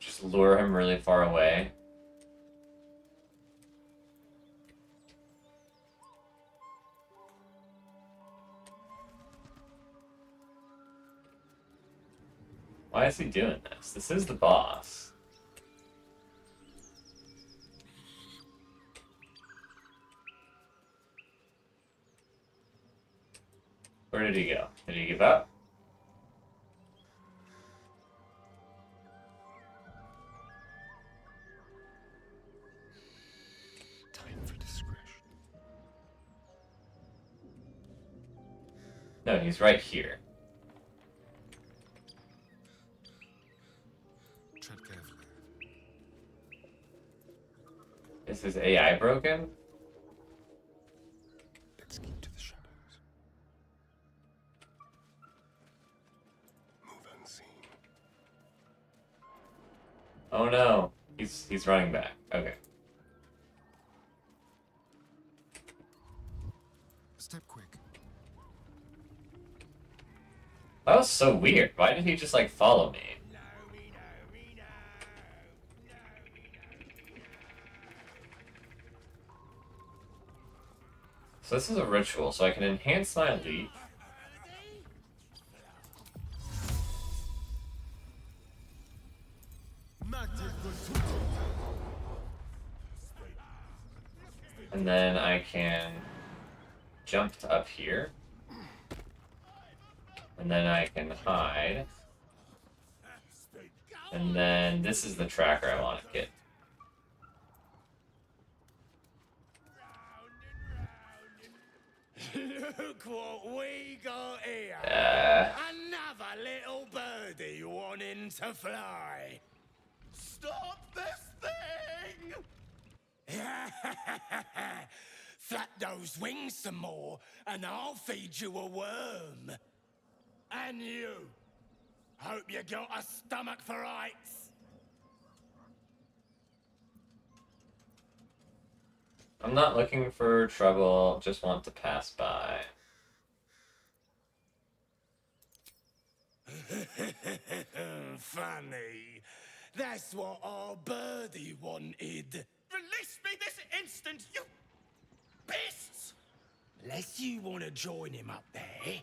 Just lure him really far away. Why is he doing this? This is the boss. Where did he go? Did he give up? Time for discretion. No, he's right here. Tread carefully. Is his AI broken? Let's keep to the shadows. Move unseen. Oh no. He's running back. Okay. Step quick. That was so weird. Why did he just like follow me? So this is a ritual, so I can enhance my leap. And then I can jump to up here. And then I can hide. And then this is the tracker I want to get. Look what we got here. Another little birdie wanting to fly. Stop this thing! Flap those wings some more, and I'll feed you a worm. And you. Hope you got a stomach for heights. I'm not looking for trouble, just want to pass by. Funny. That's what our birdie wanted. Release me this instant, you beasts! Unless you want to join him up there,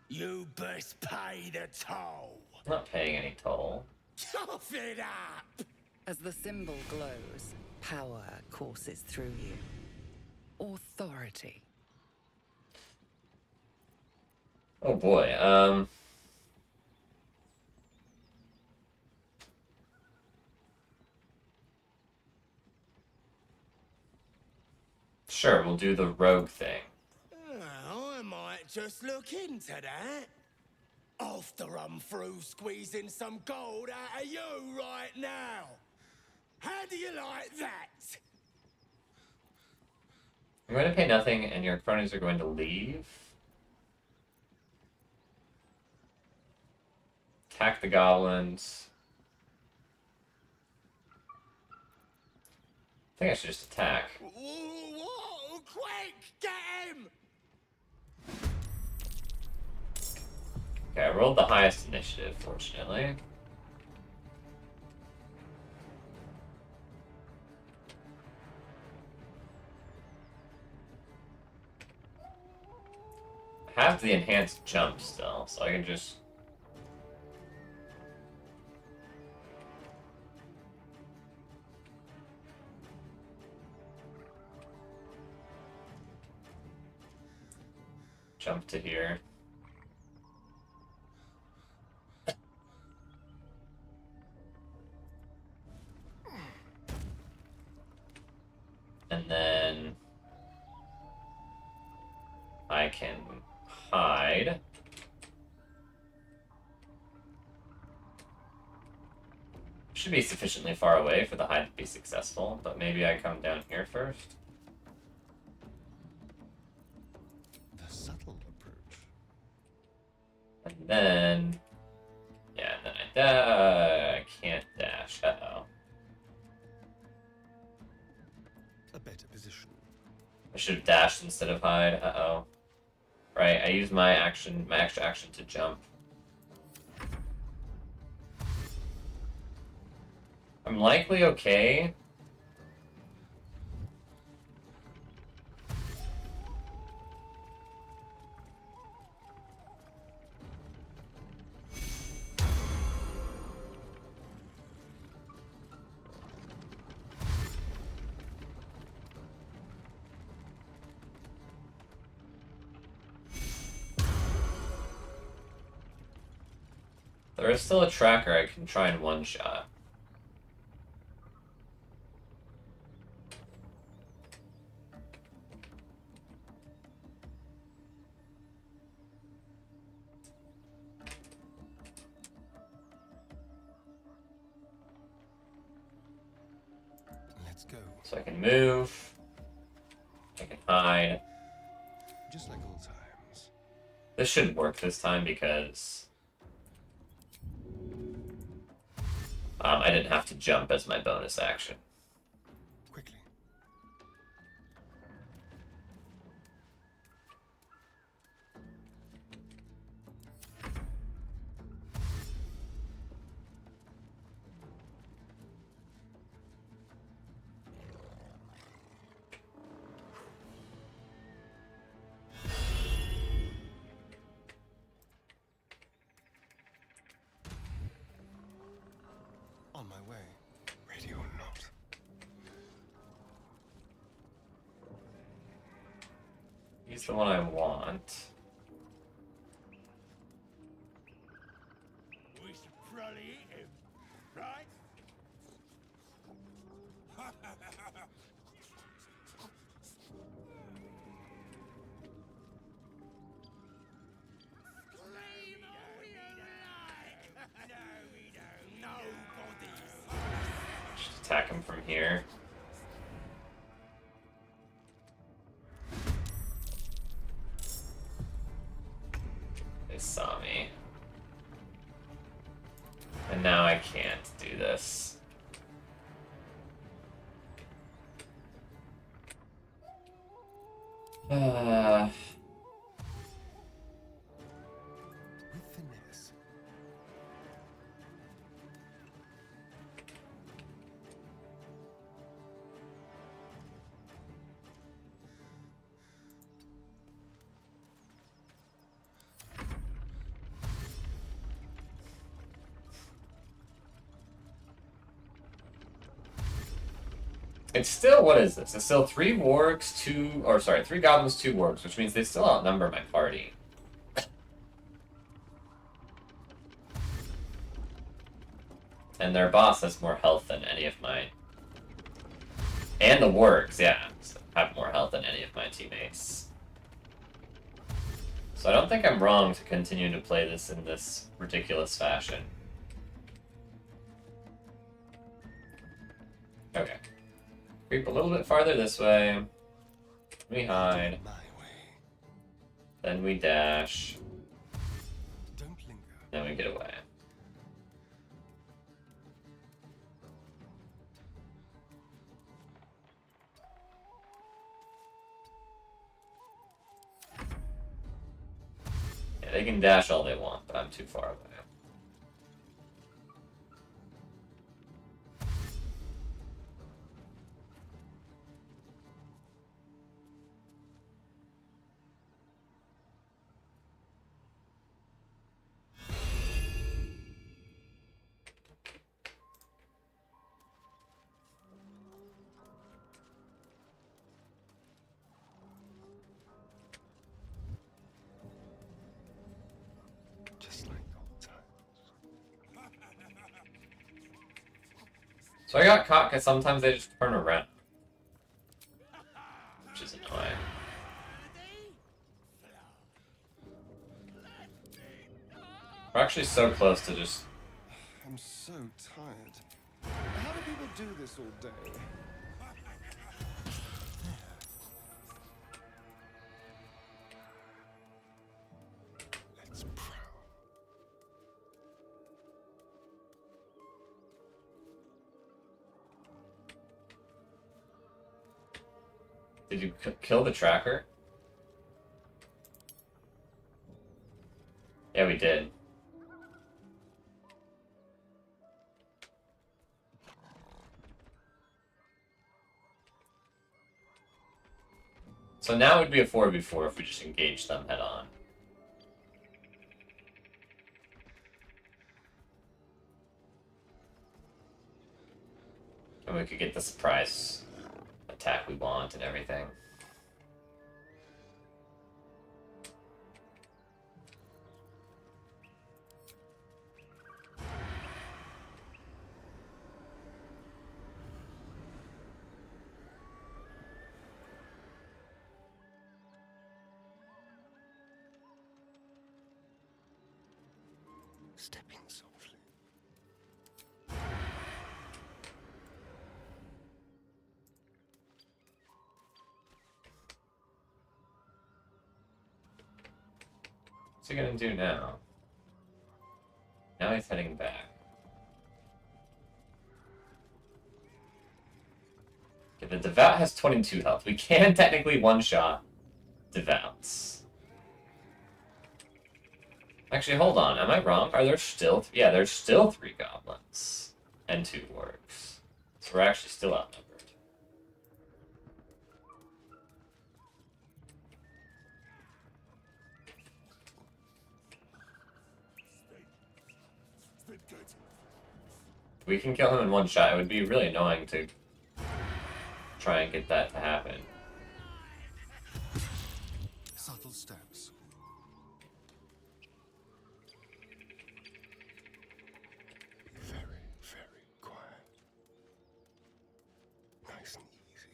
you best pay the toll. I'm not paying any toll. Cough it up! As the symbol glows, power courses through you. Authority. Oh boy, Sure, we'll do the rogue thing. I might just look into that. After I'm through squeezing some gold out of you right now. How do you like that? I'm going to pay nothing, and your cronies are going to leave. Attack the goblins. I think I should just attack. Whoa, quick, get him! Okay, I rolled the highest initiative, fortunately. I have the enhanced jump still, so I can just... jump to here. And then I can hide. Should be sufficiently far away for the hide to be successful, but maybe I come down here first. The subtle approach. And then... yeah, and then I can't dash. Uh-oh. A better position. I should have dashed instead of hide. Uh-oh. Right, I used my action, my extra action to jump. I'm likely okay. There is still a tracker I can try in one shot. Let's go. So I can move. I can hide. Just like old times. This shouldn't work this time because I didn't have to jump as my bonus action. Quickly. On my way, ready or not. He's the one I want. We should probably eat him, right? Scream all you like! No, we don't. Nobody's. Just attack him from here. They saw me. And now I can't do this. With finesse. It's still, what is this? It's still 3 wargs, 3 goblins, 2 wargs, which means they still outnumber my party. And their boss has more health than any of mine. And the wargs, yeah, have more health than any of my teammates. So I don't think I'm wrong to continue to play this in this ridiculous fashion. Okay. Creep a little bit farther this way. We hide. My way. Then we dash. Don't linger. Then we get away. Yeah, they can dash all they want, but I'm too far away. Just like old times. So I got caught because sometimes they just turn around. Which is annoying. We're actually so close to just... I'm so tired. How do people do this all day? Let's prowl. Did you kill the tracker? Yeah, we did. So now it would be a 4v4 if we just engage them head on. And we could get the surprise attack we want and everything. Stepping softly. What's he gonna do now? Now he's heading back. The Devout has 22 health. We can technically one-shot Devouts. Actually, hold on. Am I wrong? Are there still... Yeah, there's still 3 goblins and 2 orcs. So we're actually still outnumbered. If we can kill him in one shot, it would be really annoying to try and get that to happen. Subtle steps. Be very, very quiet. Nice and easy.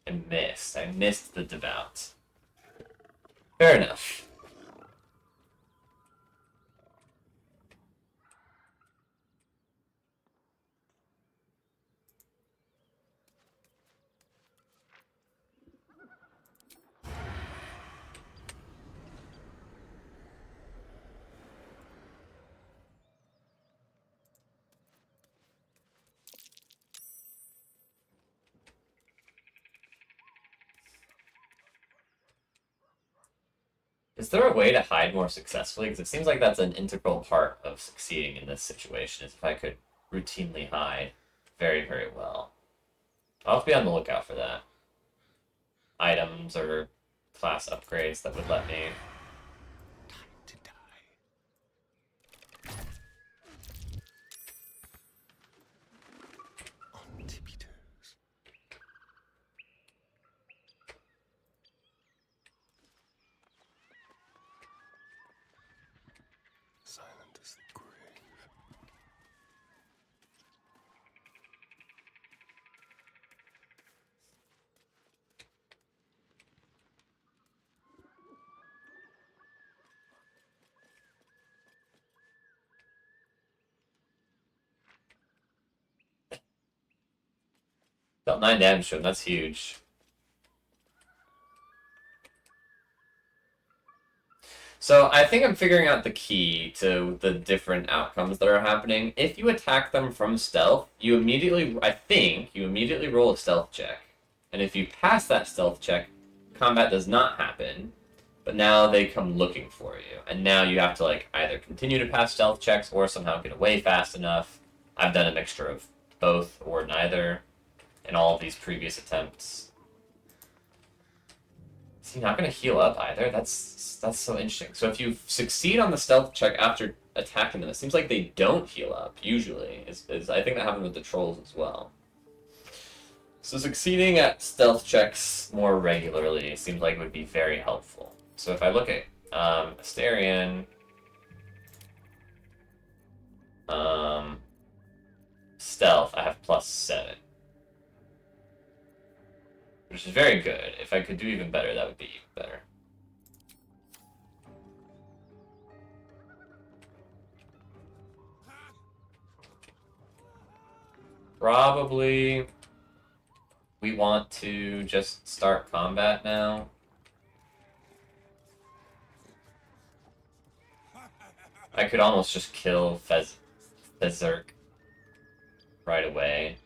I missed. I missed the Devout. Fair enough. Is there a way to hide more successfully? Because it seems like that's an integral part of succeeding in this situation, is if I could routinely hide very, very well. I'll have to be on the lookout for that. Items or class upgrades that would let me... Time to die. On tippy toes. Silent as the grave. Dealt 9 damage to him, that's huge. So I think I'm figuring out the key to the different outcomes that are happening. If you attack them from stealth, you immediately, I think, you immediately roll a stealth check. And if you pass that stealth check, combat does not happen, but now they come looking for you. And now you have to like either continue to pass stealth checks or somehow get away fast enough. I've done a mixture of both or neither in all of these previous attempts. Is he not going to heal up either? That's so interesting. So if you succeed on the stealth check after attacking them, it seems like they don't heal up, usually. I think that happened with the trolls as well. So succeeding at stealth checks more regularly seems like it would be very helpful. So if I look at Astarion, stealth, I have +7. Which is very good. If I could do even better, that would be even better. Probably we want to just start combat now. I could almost just kill Fezerk right away.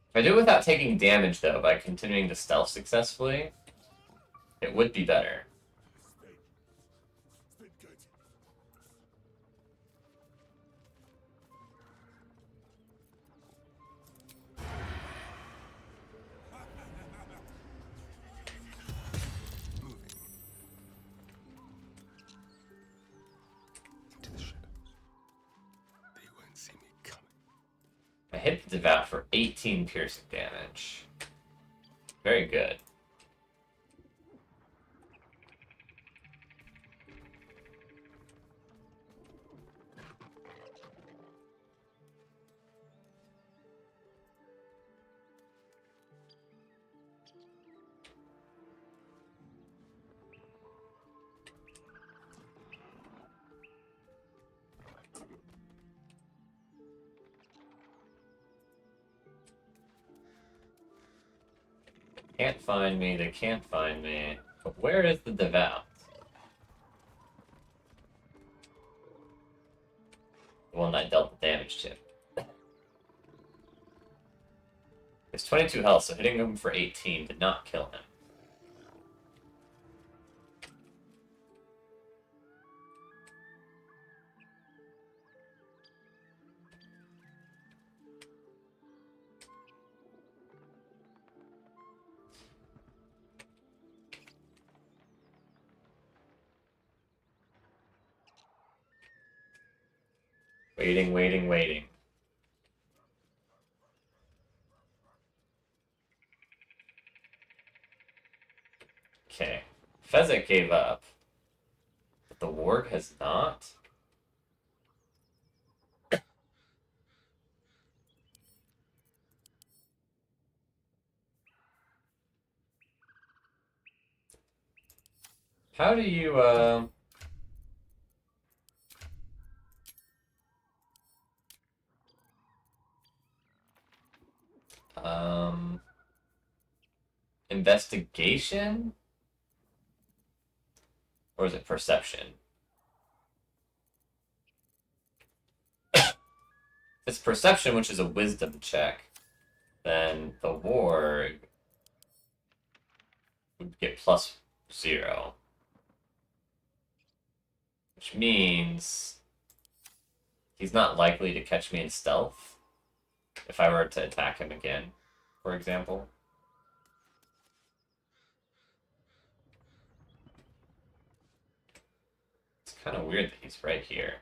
If I do it without taking damage, though, by continuing to stealth successfully, it would be better. Into the shadows. They won't see me coming. I hit the Devout for 18 piercing damage. Very good. Can't find me, they can't find me. But where is the devout? The one that dealt the damage to. It's 22 health, so hitting him for 18 did not kill him. Waiting, waiting, waiting. Okay. Fezzik gave up. But the warg has not? How do you, investigation? Or is it perception? It's perception, which is a wisdom check. Then the warg would get +0. Which means he's not likely to catch me in stealth if I were to attack him again, for example. It's kind of weird that he's right here.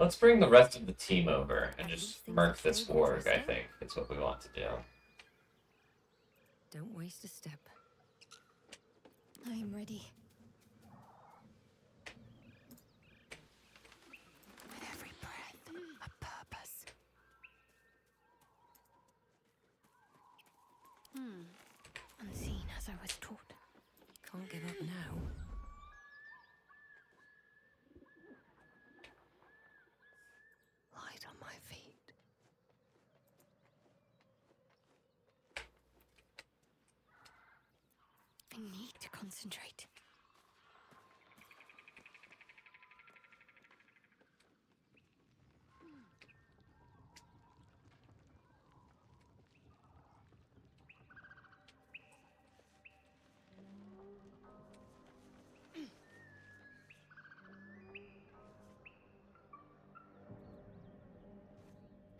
Let's bring the rest of the team over and just murk this warg, I think, is what we want to do. Don't waste a step. I'm ready. With every breath, a purpose. Unseen as I was taught. Can't give up now. Light on my feet. I need to concentrate.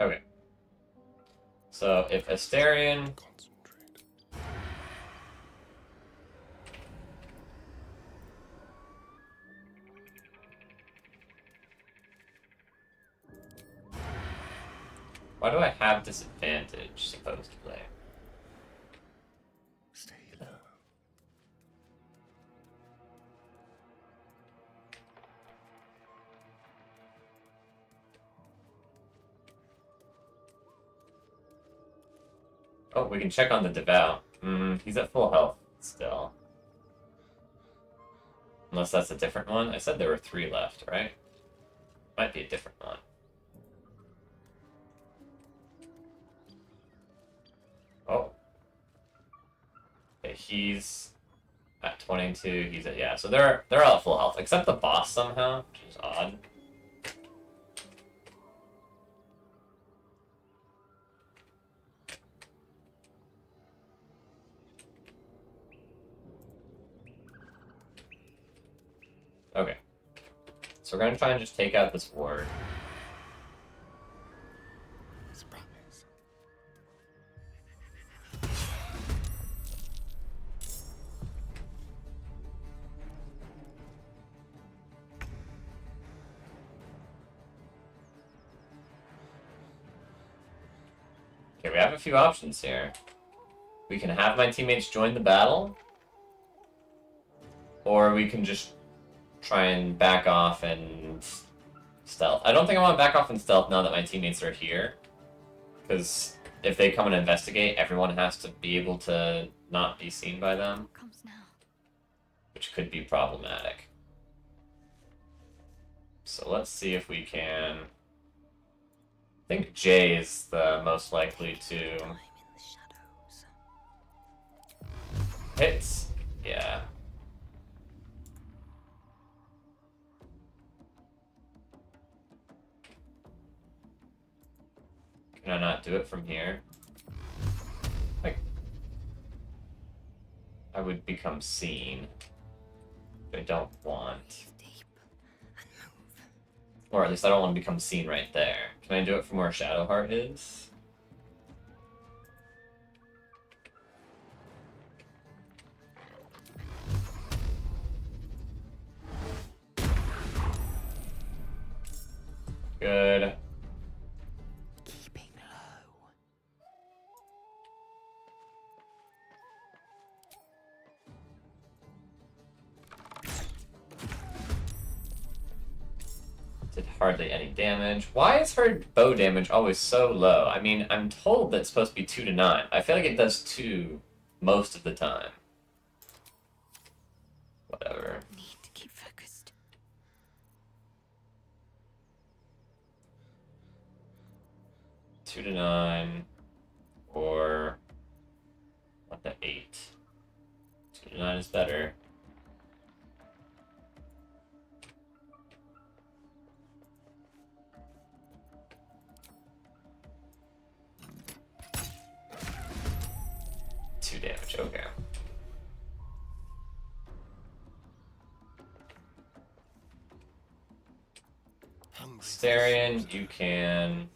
Okay. So if Asterion... Concentrate. Why do I have disadvantage, supposedly? Stay low. Oh, we can check on the devout. He's at full health still. Unless that's a different one. I said there were 3 left, right? Might be a different one. Oh. Okay, he's at 22. He's at, yeah. So they're all at full health, except the boss somehow, which is odd. Okay. So we're gonna try and just take out this ward. Surprise. Okay, we have a few options here. We can have my teammates join the battle, or we can just try and back off and stealth. I don't think I want to back off and stealth now that my teammates are here, because if they come and investigate, everyone has to be able to not be seen by them, What comes now? which could be problematic. So let's see if we can... I think Jay is the most likely to... Time in the shadows. Hits. Yeah. Can I not do it from here? Like, I would become seen. Which I don't want. Deep and move. Or at least I don't want to become seen right there. Can I do it from where Shadowheart is? Good. Keeping low. Did hardly any damage. Why is her bow damage always so low? I mean, I'm told that it's supposed to be 2 to 9. I feel like it does 2 most of the time. Whatever. Need to keep focused. 2 to 9. Or 1 to 8. 2 to 9 is better. Two damage, okay. Hungry. Starion, you can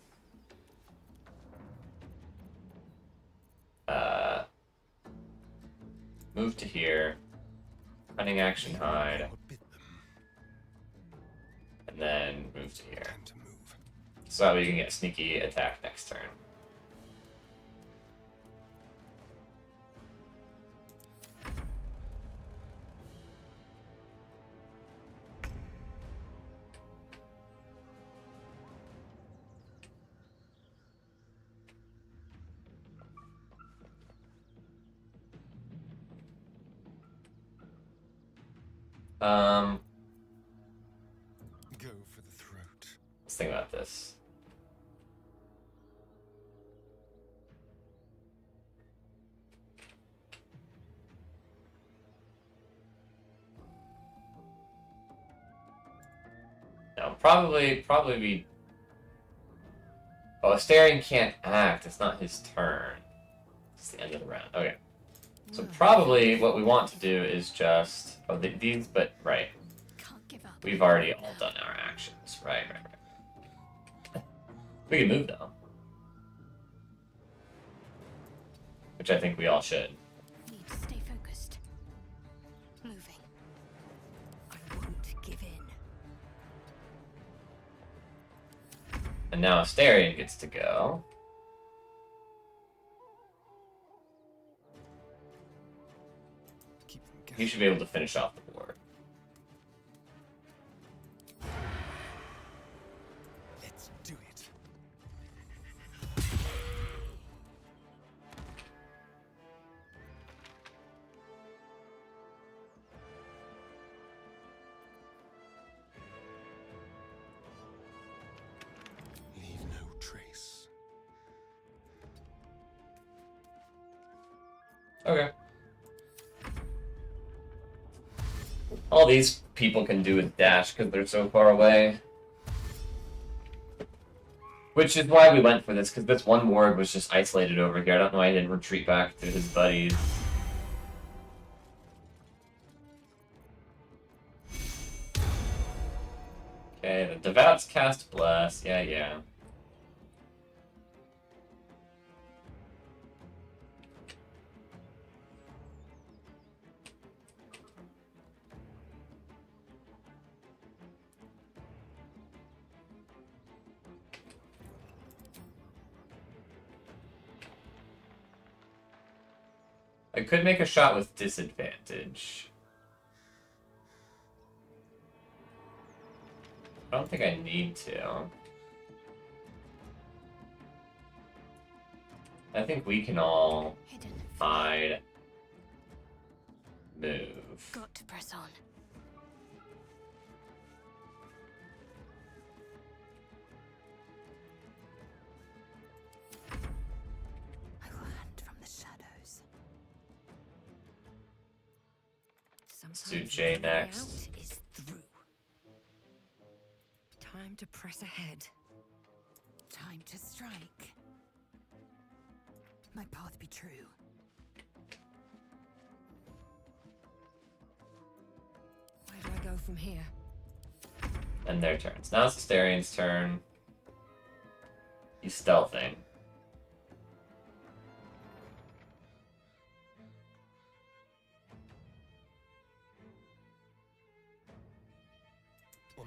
move to here, cunning action hide, Outbid them. and then move to here. Time to move. So that way you can get sneaky attack next turn. Go for the throat. Let's think about this. No, probably be. Oh, Astarion can't act. It's not his turn. It's the end of the round. Okay. So probably what we want to do is just these, but right. Can't give up. We've already all done our actions. Right. We can move though, which I think we all should. Need to stay focused. Moving. I won't give in. And now Astarion gets to go. Keep them He guessing. should be able to finish off the board. Let's do it. Leave no trace. Okay. All these people can do is dash because they're so far away. Which is why we went for this, because this one ward was just isolated over here. I don't know why he didn't retreat back to his buddies. Okay, the Devout's cast Bless. Yeah. I could make a shot with disadvantage. I don't think I need to. I think we can all Hidden. hide, move. Got to press on. I will hunt from the shadows. Let's do J next. Is through. Time to press ahead. Time to strike. My path be true. Where do I go from here? And their turns. Now it's Asterian's turn. He's stealthing.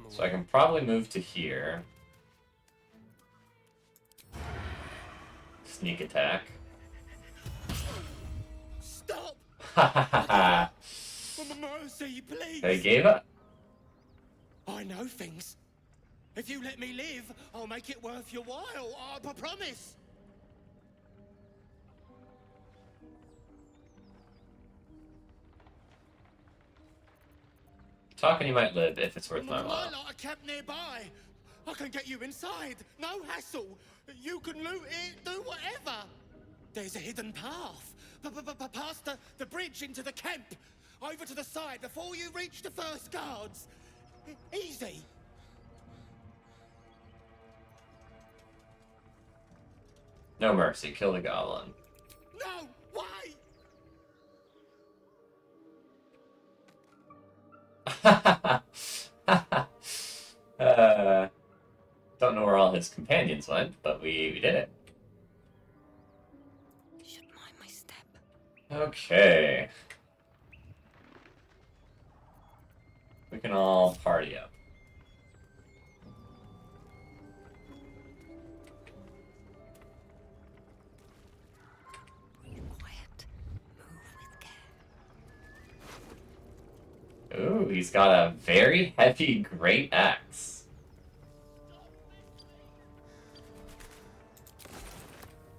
So I can probably move to here. Sneak attack. Stop! Ha ha ha ha. For mercy, please! They gave up. I know things. If you let me live, I'll make it worth your while. I promise. Talking you might live if it's worth my Why while. not a camp nearby? I can get you inside. No hassle. You can loot it, do whatever. There's a hidden path. Past the bridge into the camp. Over to the side before you reach the first guards. Easy. No mercy, kill the goblin. No, why? Don't know where all his companions went, but we did it. Should mind my step. Okay. We can all party up. Breathe quiet. Move with care. Ooh, he's got a very heavy great axe.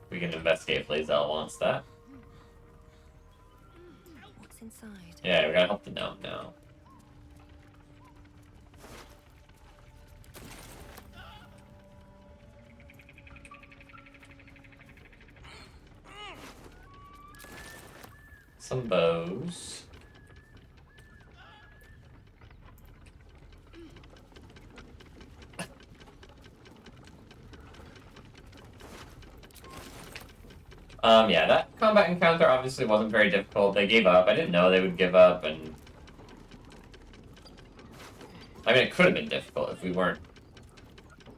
We can investigate if Lae'zel wants that. What's inside? Yeah, we gotta help the gnome now. Some bows. Yeah, that combat encounter obviously wasn't very difficult. They gave up. I didn't know they would give up, and... I mean, it could have been difficult if we weren't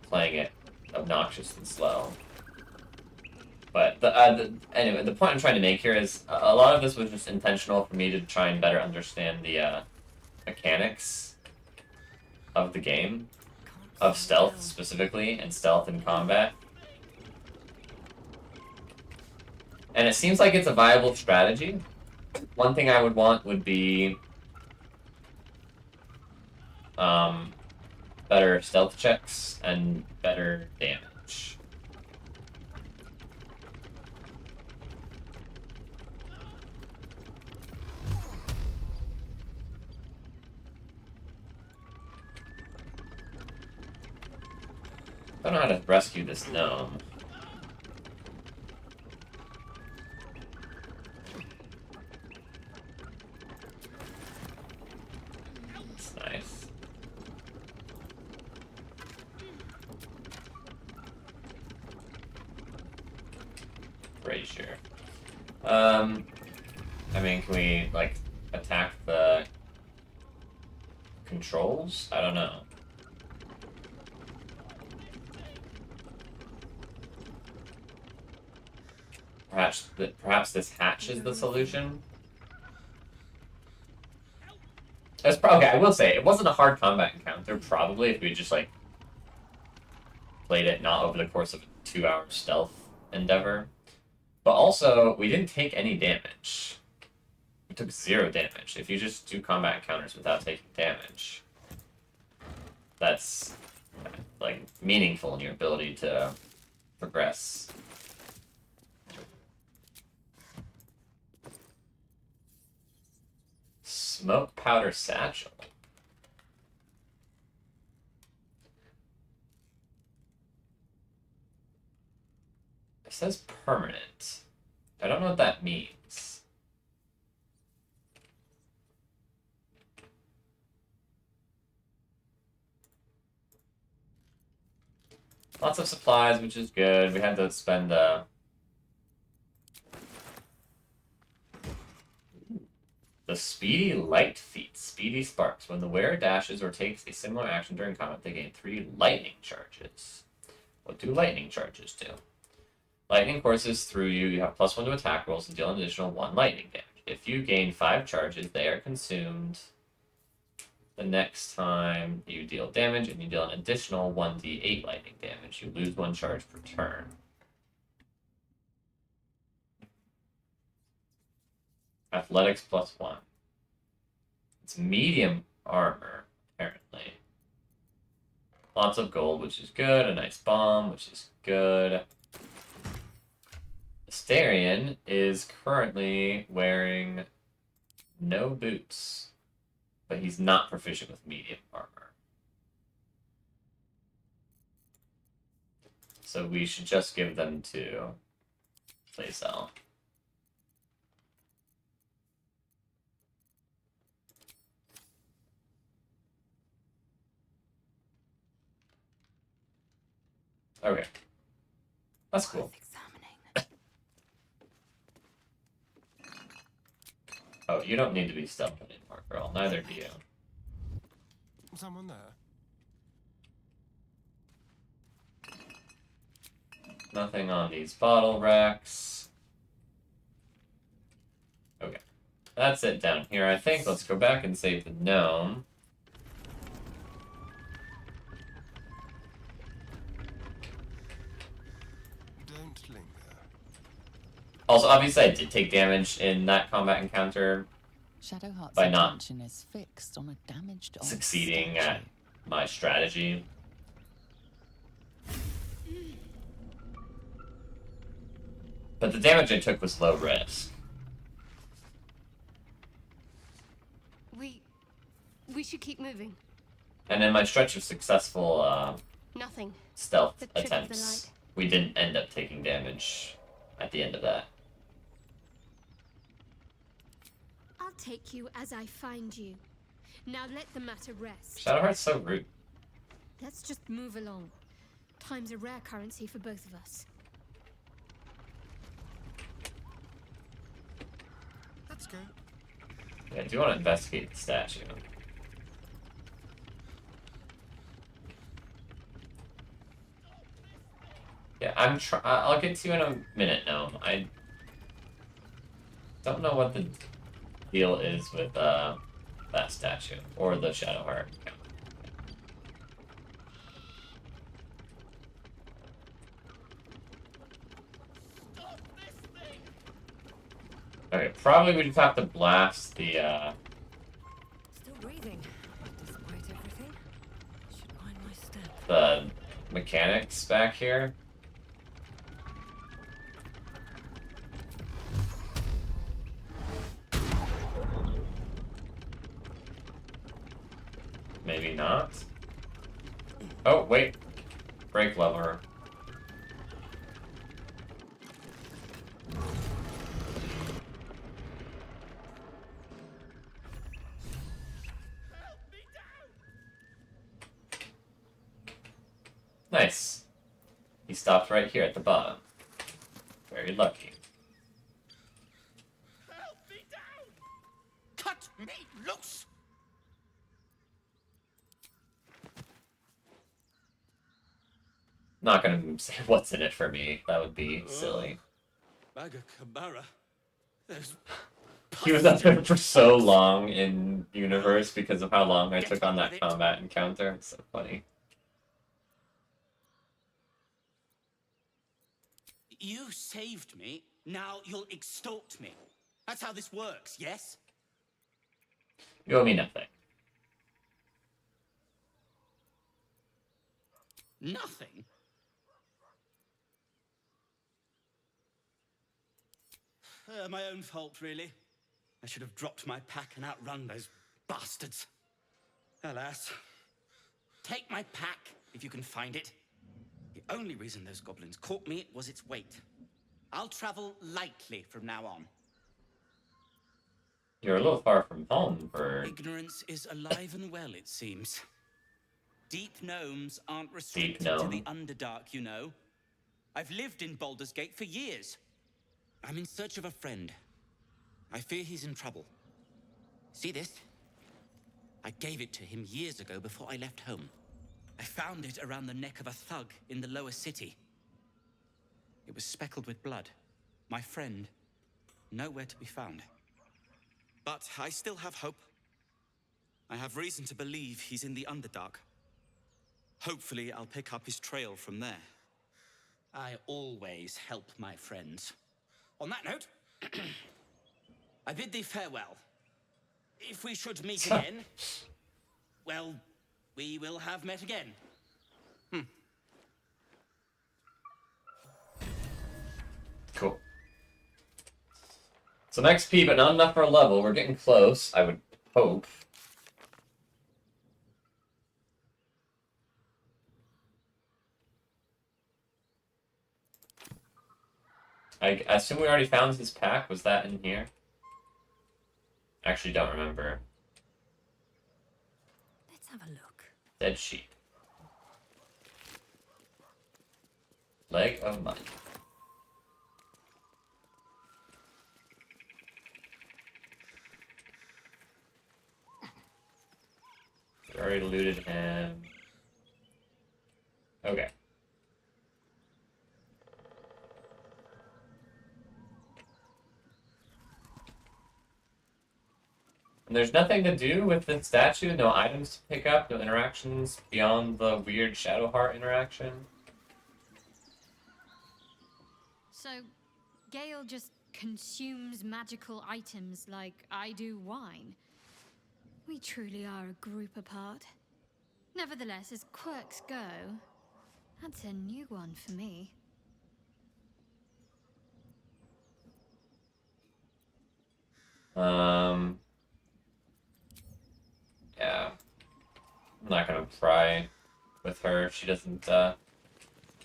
playing it obnoxious and slow. But, anyway, the point I'm trying to make here is a lot of this was just intentional for me to try and better understand the mechanics of the game, of stealth specifically, and stealth in combat. And it seems like it's a viable strategy. One thing I would want would be better stealth checks and better damage. I don't know how to rescue this gnome. That's nice. Brazier. I mean, can we, like, attack the controls? I don't know. Perhaps this hatch is the solution? Okay, I will say, it wasn't a hard combat encounter, probably, if we just, like, played it not over the course of a 2-hour stealth endeavor. But also, we didn't take any damage. We took 0 damage. If you just do combat encounters without taking damage, that's, like, meaningful in your ability to progress. Smoke powder satchel. It says permanent. I don't know what that means. Lots of supplies, which is good. We had to spend the Speedy Light feat. Speedy Sparks. When the wearer dashes or takes a similar action during combat, they gain 3 lightning charges. What do lightning charges do? Lightning courses through you. You have +1 to attack rolls and deal an additional 1 lightning damage. If you gain 5 charges, they are consumed the next time you deal damage, and you deal an additional 1d8 lightning damage. You lose 1 charge per turn. Athletics +1. It's medium armor, apparently. Lots of gold, which is good. A nice bomb, which is good. Astarion is currently wearing no boots, but he's not proficient with medium armor. So we should just give them to Lae'zel. Okay. That's cool. Oh, you don't need to be stealth anymore, girl. Neither do you. Someone there? Nothing on these bottle racks. Okay. That's it down here, I think. Let's go back and save the gnome. Don't linger. Also, obviously, I did take damage in that combat encounter Shadowheart's by not attention is fixed on a damaged old succeeding statue. at my strategy. But the damage I took was low risk. We should keep moving. And in my stretch of successful Nothing. stealth The trick of the attempts, light. we didn't end up taking damage at the end of that. I'll take you as I find you. Now let the matter rest. Shadowheart's so rude. Let's just move along. Time's a rare currency for both of us. Let's go. Yeah, I do want to investigate the statue. Yeah, I'll get to you in a minute, Gnome. I don't know what the deal is with that statue or the Shadowheart. Okay, probably we just have to blast the Still breathing, despite everything. Should mind my step. the mechanics back here. Maybe not. Oh, wait. Brake lever. Nice. He stopped right here at the bottom. Very lucky. Help me down! Cut me loose! Not gonna say what's in it for me. That would be silly. Magakabara. There's He was up there for so long in universe because of how long I took on that combat encounter. It's so funny. You saved me, now you'll extort me. That's how this works, yes? You owe me nothing. Nothing? My own fault, really. I should have dropped my pack and outrun those bastards. Alas. Take my pack, if you can find it. The only reason those goblins caught me was its weight. I'll travel lightly from now on. You're a little far from home for... Ignorance is alive and well, it seems. Deep gnomes aren't restricted to the Underdark, you know. I've lived in Baldur's Gate for years. I'm in search of a friend. I fear he's in trouble. See this? I gave it to him years ago before I left home. I found it around the neck of a thug in the lower city. It was speckled with blood. My friend, nowhere to be found. But I still have hope. I have reason to believe he's in the Underdark. Hopefully, I'll pick up his trail from there. I always help my friends. On that note, I bid thee farewell. If we should meet again, well, we will have met again. Cool. Some XP, but not enough for a level. We're getting close, I would hope. I assume we already found his pack. Was that in here? Actually, don't remember. Let's have a look. Dead sheep. Leg of mutton. We already looted him. Okay. And there's nothing to do with the statue, no items to pick up, no interactions beyond the weird Shadowheart interaction. So, Gale just consumes magical items like I do wine. We truly are a group apart. Nevertheless, as quirks go, that's a new one for me. Yeah. I'm not gonna pry with her if she doesn't,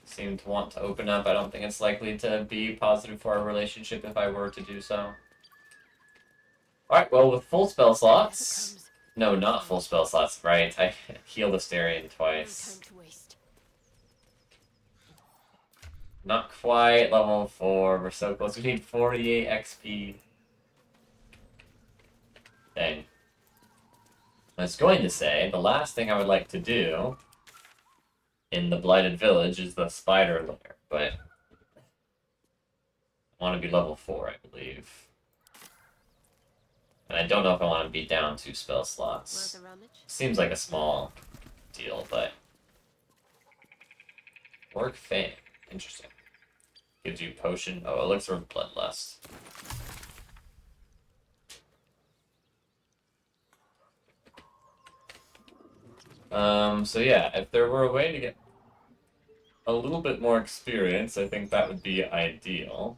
seem to want to open up. I don't think it's likely to be positive for our relationship if I were to do so. Alright, well, with full spell slots... No, not full spell slots, right. I healed Astarion twice. Not quite level 4, we're so close. We need 48 XP. Dang. I was going to say, the last thing I would like to do in the Blighted Village is the Spider Lair, but I want to be level 4, I believe. And I don't know if I want to be down 2 spell slots. Seems like a small deal, but... Orc Fame. Interesting. Gives you potion. Oh, Elixir of Bloodlust. So yeah, if there were a way to get a little bit more experience, I think that would be ideal.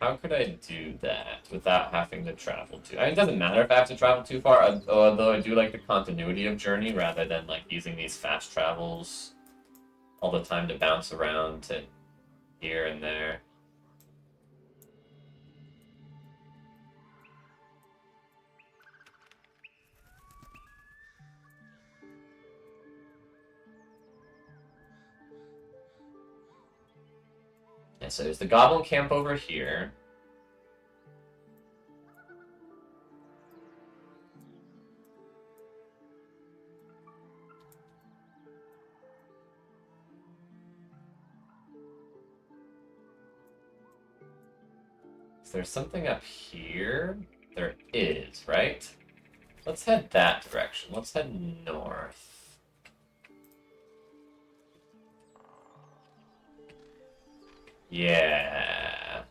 How could I do that without having to travel too? I mean, it doesn't matter if I have to travel too far, although I do like the continuity of Journey rather than like using these fast travels all the time to bounce around to here and there. Yeah, so there's the Goblin Camp over here. Is there something up here? There is, right? Let's head that direction. Let's head north. Yeah.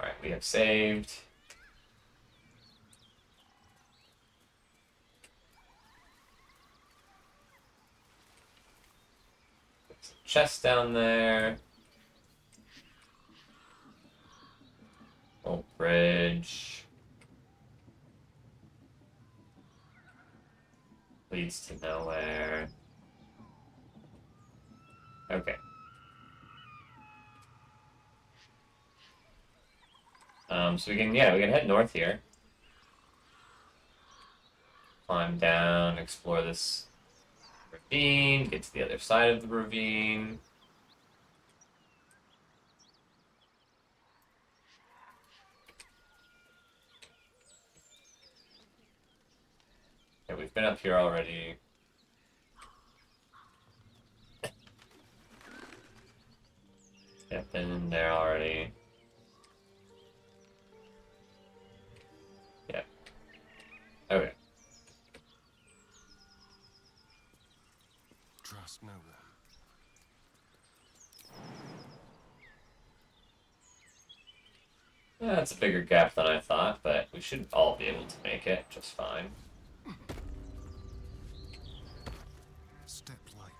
Alright, we have saved. There's a chest down there. Oh, bridge. Leads to nowhere. Okay. So we can head north here. Climb down, explore this ravine, get to the other side of the ravine. Okay, we've been up here already. Yep, been in there already. Yep. Okay. Trust no one. Yeah, that's a bigger gap than I thought, but we should all be able to make it just fine. Step lightly.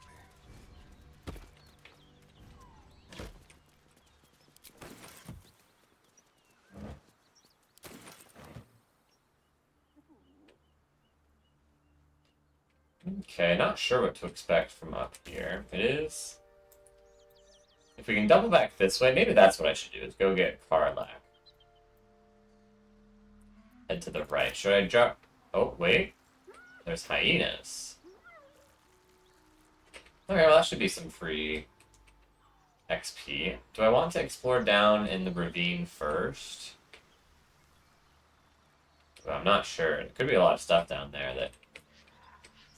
Okay, not sure what to expect from up here. It is... If we can double back this way, maybe that's what I should do, is go get Karlak. Head to the right. Should I drop... Oh, wait. There's hyenas. Okay, well that should be some free XP. Do I want to explore down in the ravine first? Well, I'm not sure. There could be a lot of stuff down there that...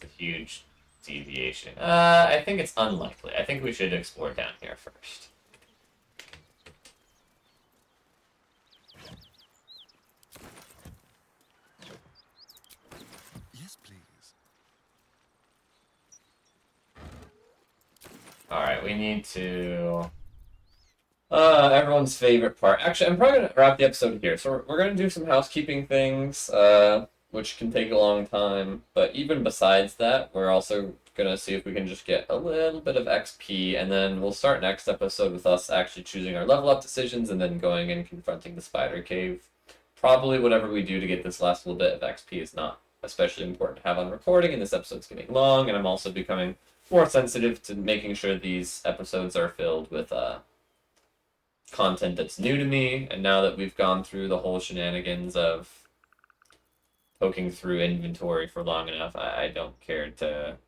It's a huge deviation. I think it's unlikely. I think we should explore down here first. Yes, please. Alright, we need to... everyone's favorite part. Actually, I'm probably going to wrap the episode here. So we're going to do some housekeeping things, which can take a long time. But even besides that, we're also going to see if we can just get a little bit of XP. And then we'll start next episode with us actually choosing our level up decisions and then going and confronting the spider cave. Probably whatever we do to get this last little bit of XP is not especially important to have on recording. And this episode's getting long. And I'm also becoming more sensitive to making sure these episodes are filled with... content that's new to me, and now that we've gone through the whole shenanigans of poking through inventory for long enough, I don't care to...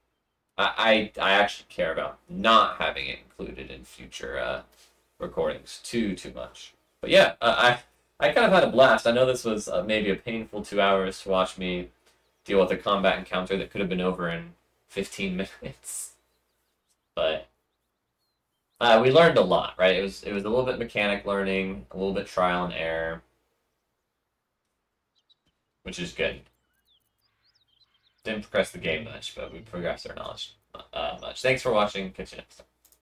I actually care about not having it included in future recordings too much. But yeah, I kind of had a blast. I know this was maybe a painful 2 hours to watch me deal with a combat encounter that could have been over in 15 minutes. But... we learned a lot, right? It was a little bit mechanic learning, a little bit trial and error, which is good. Didn't progress the game much, but we progressed our knowledge much. Thanks for watching. Catch you next time.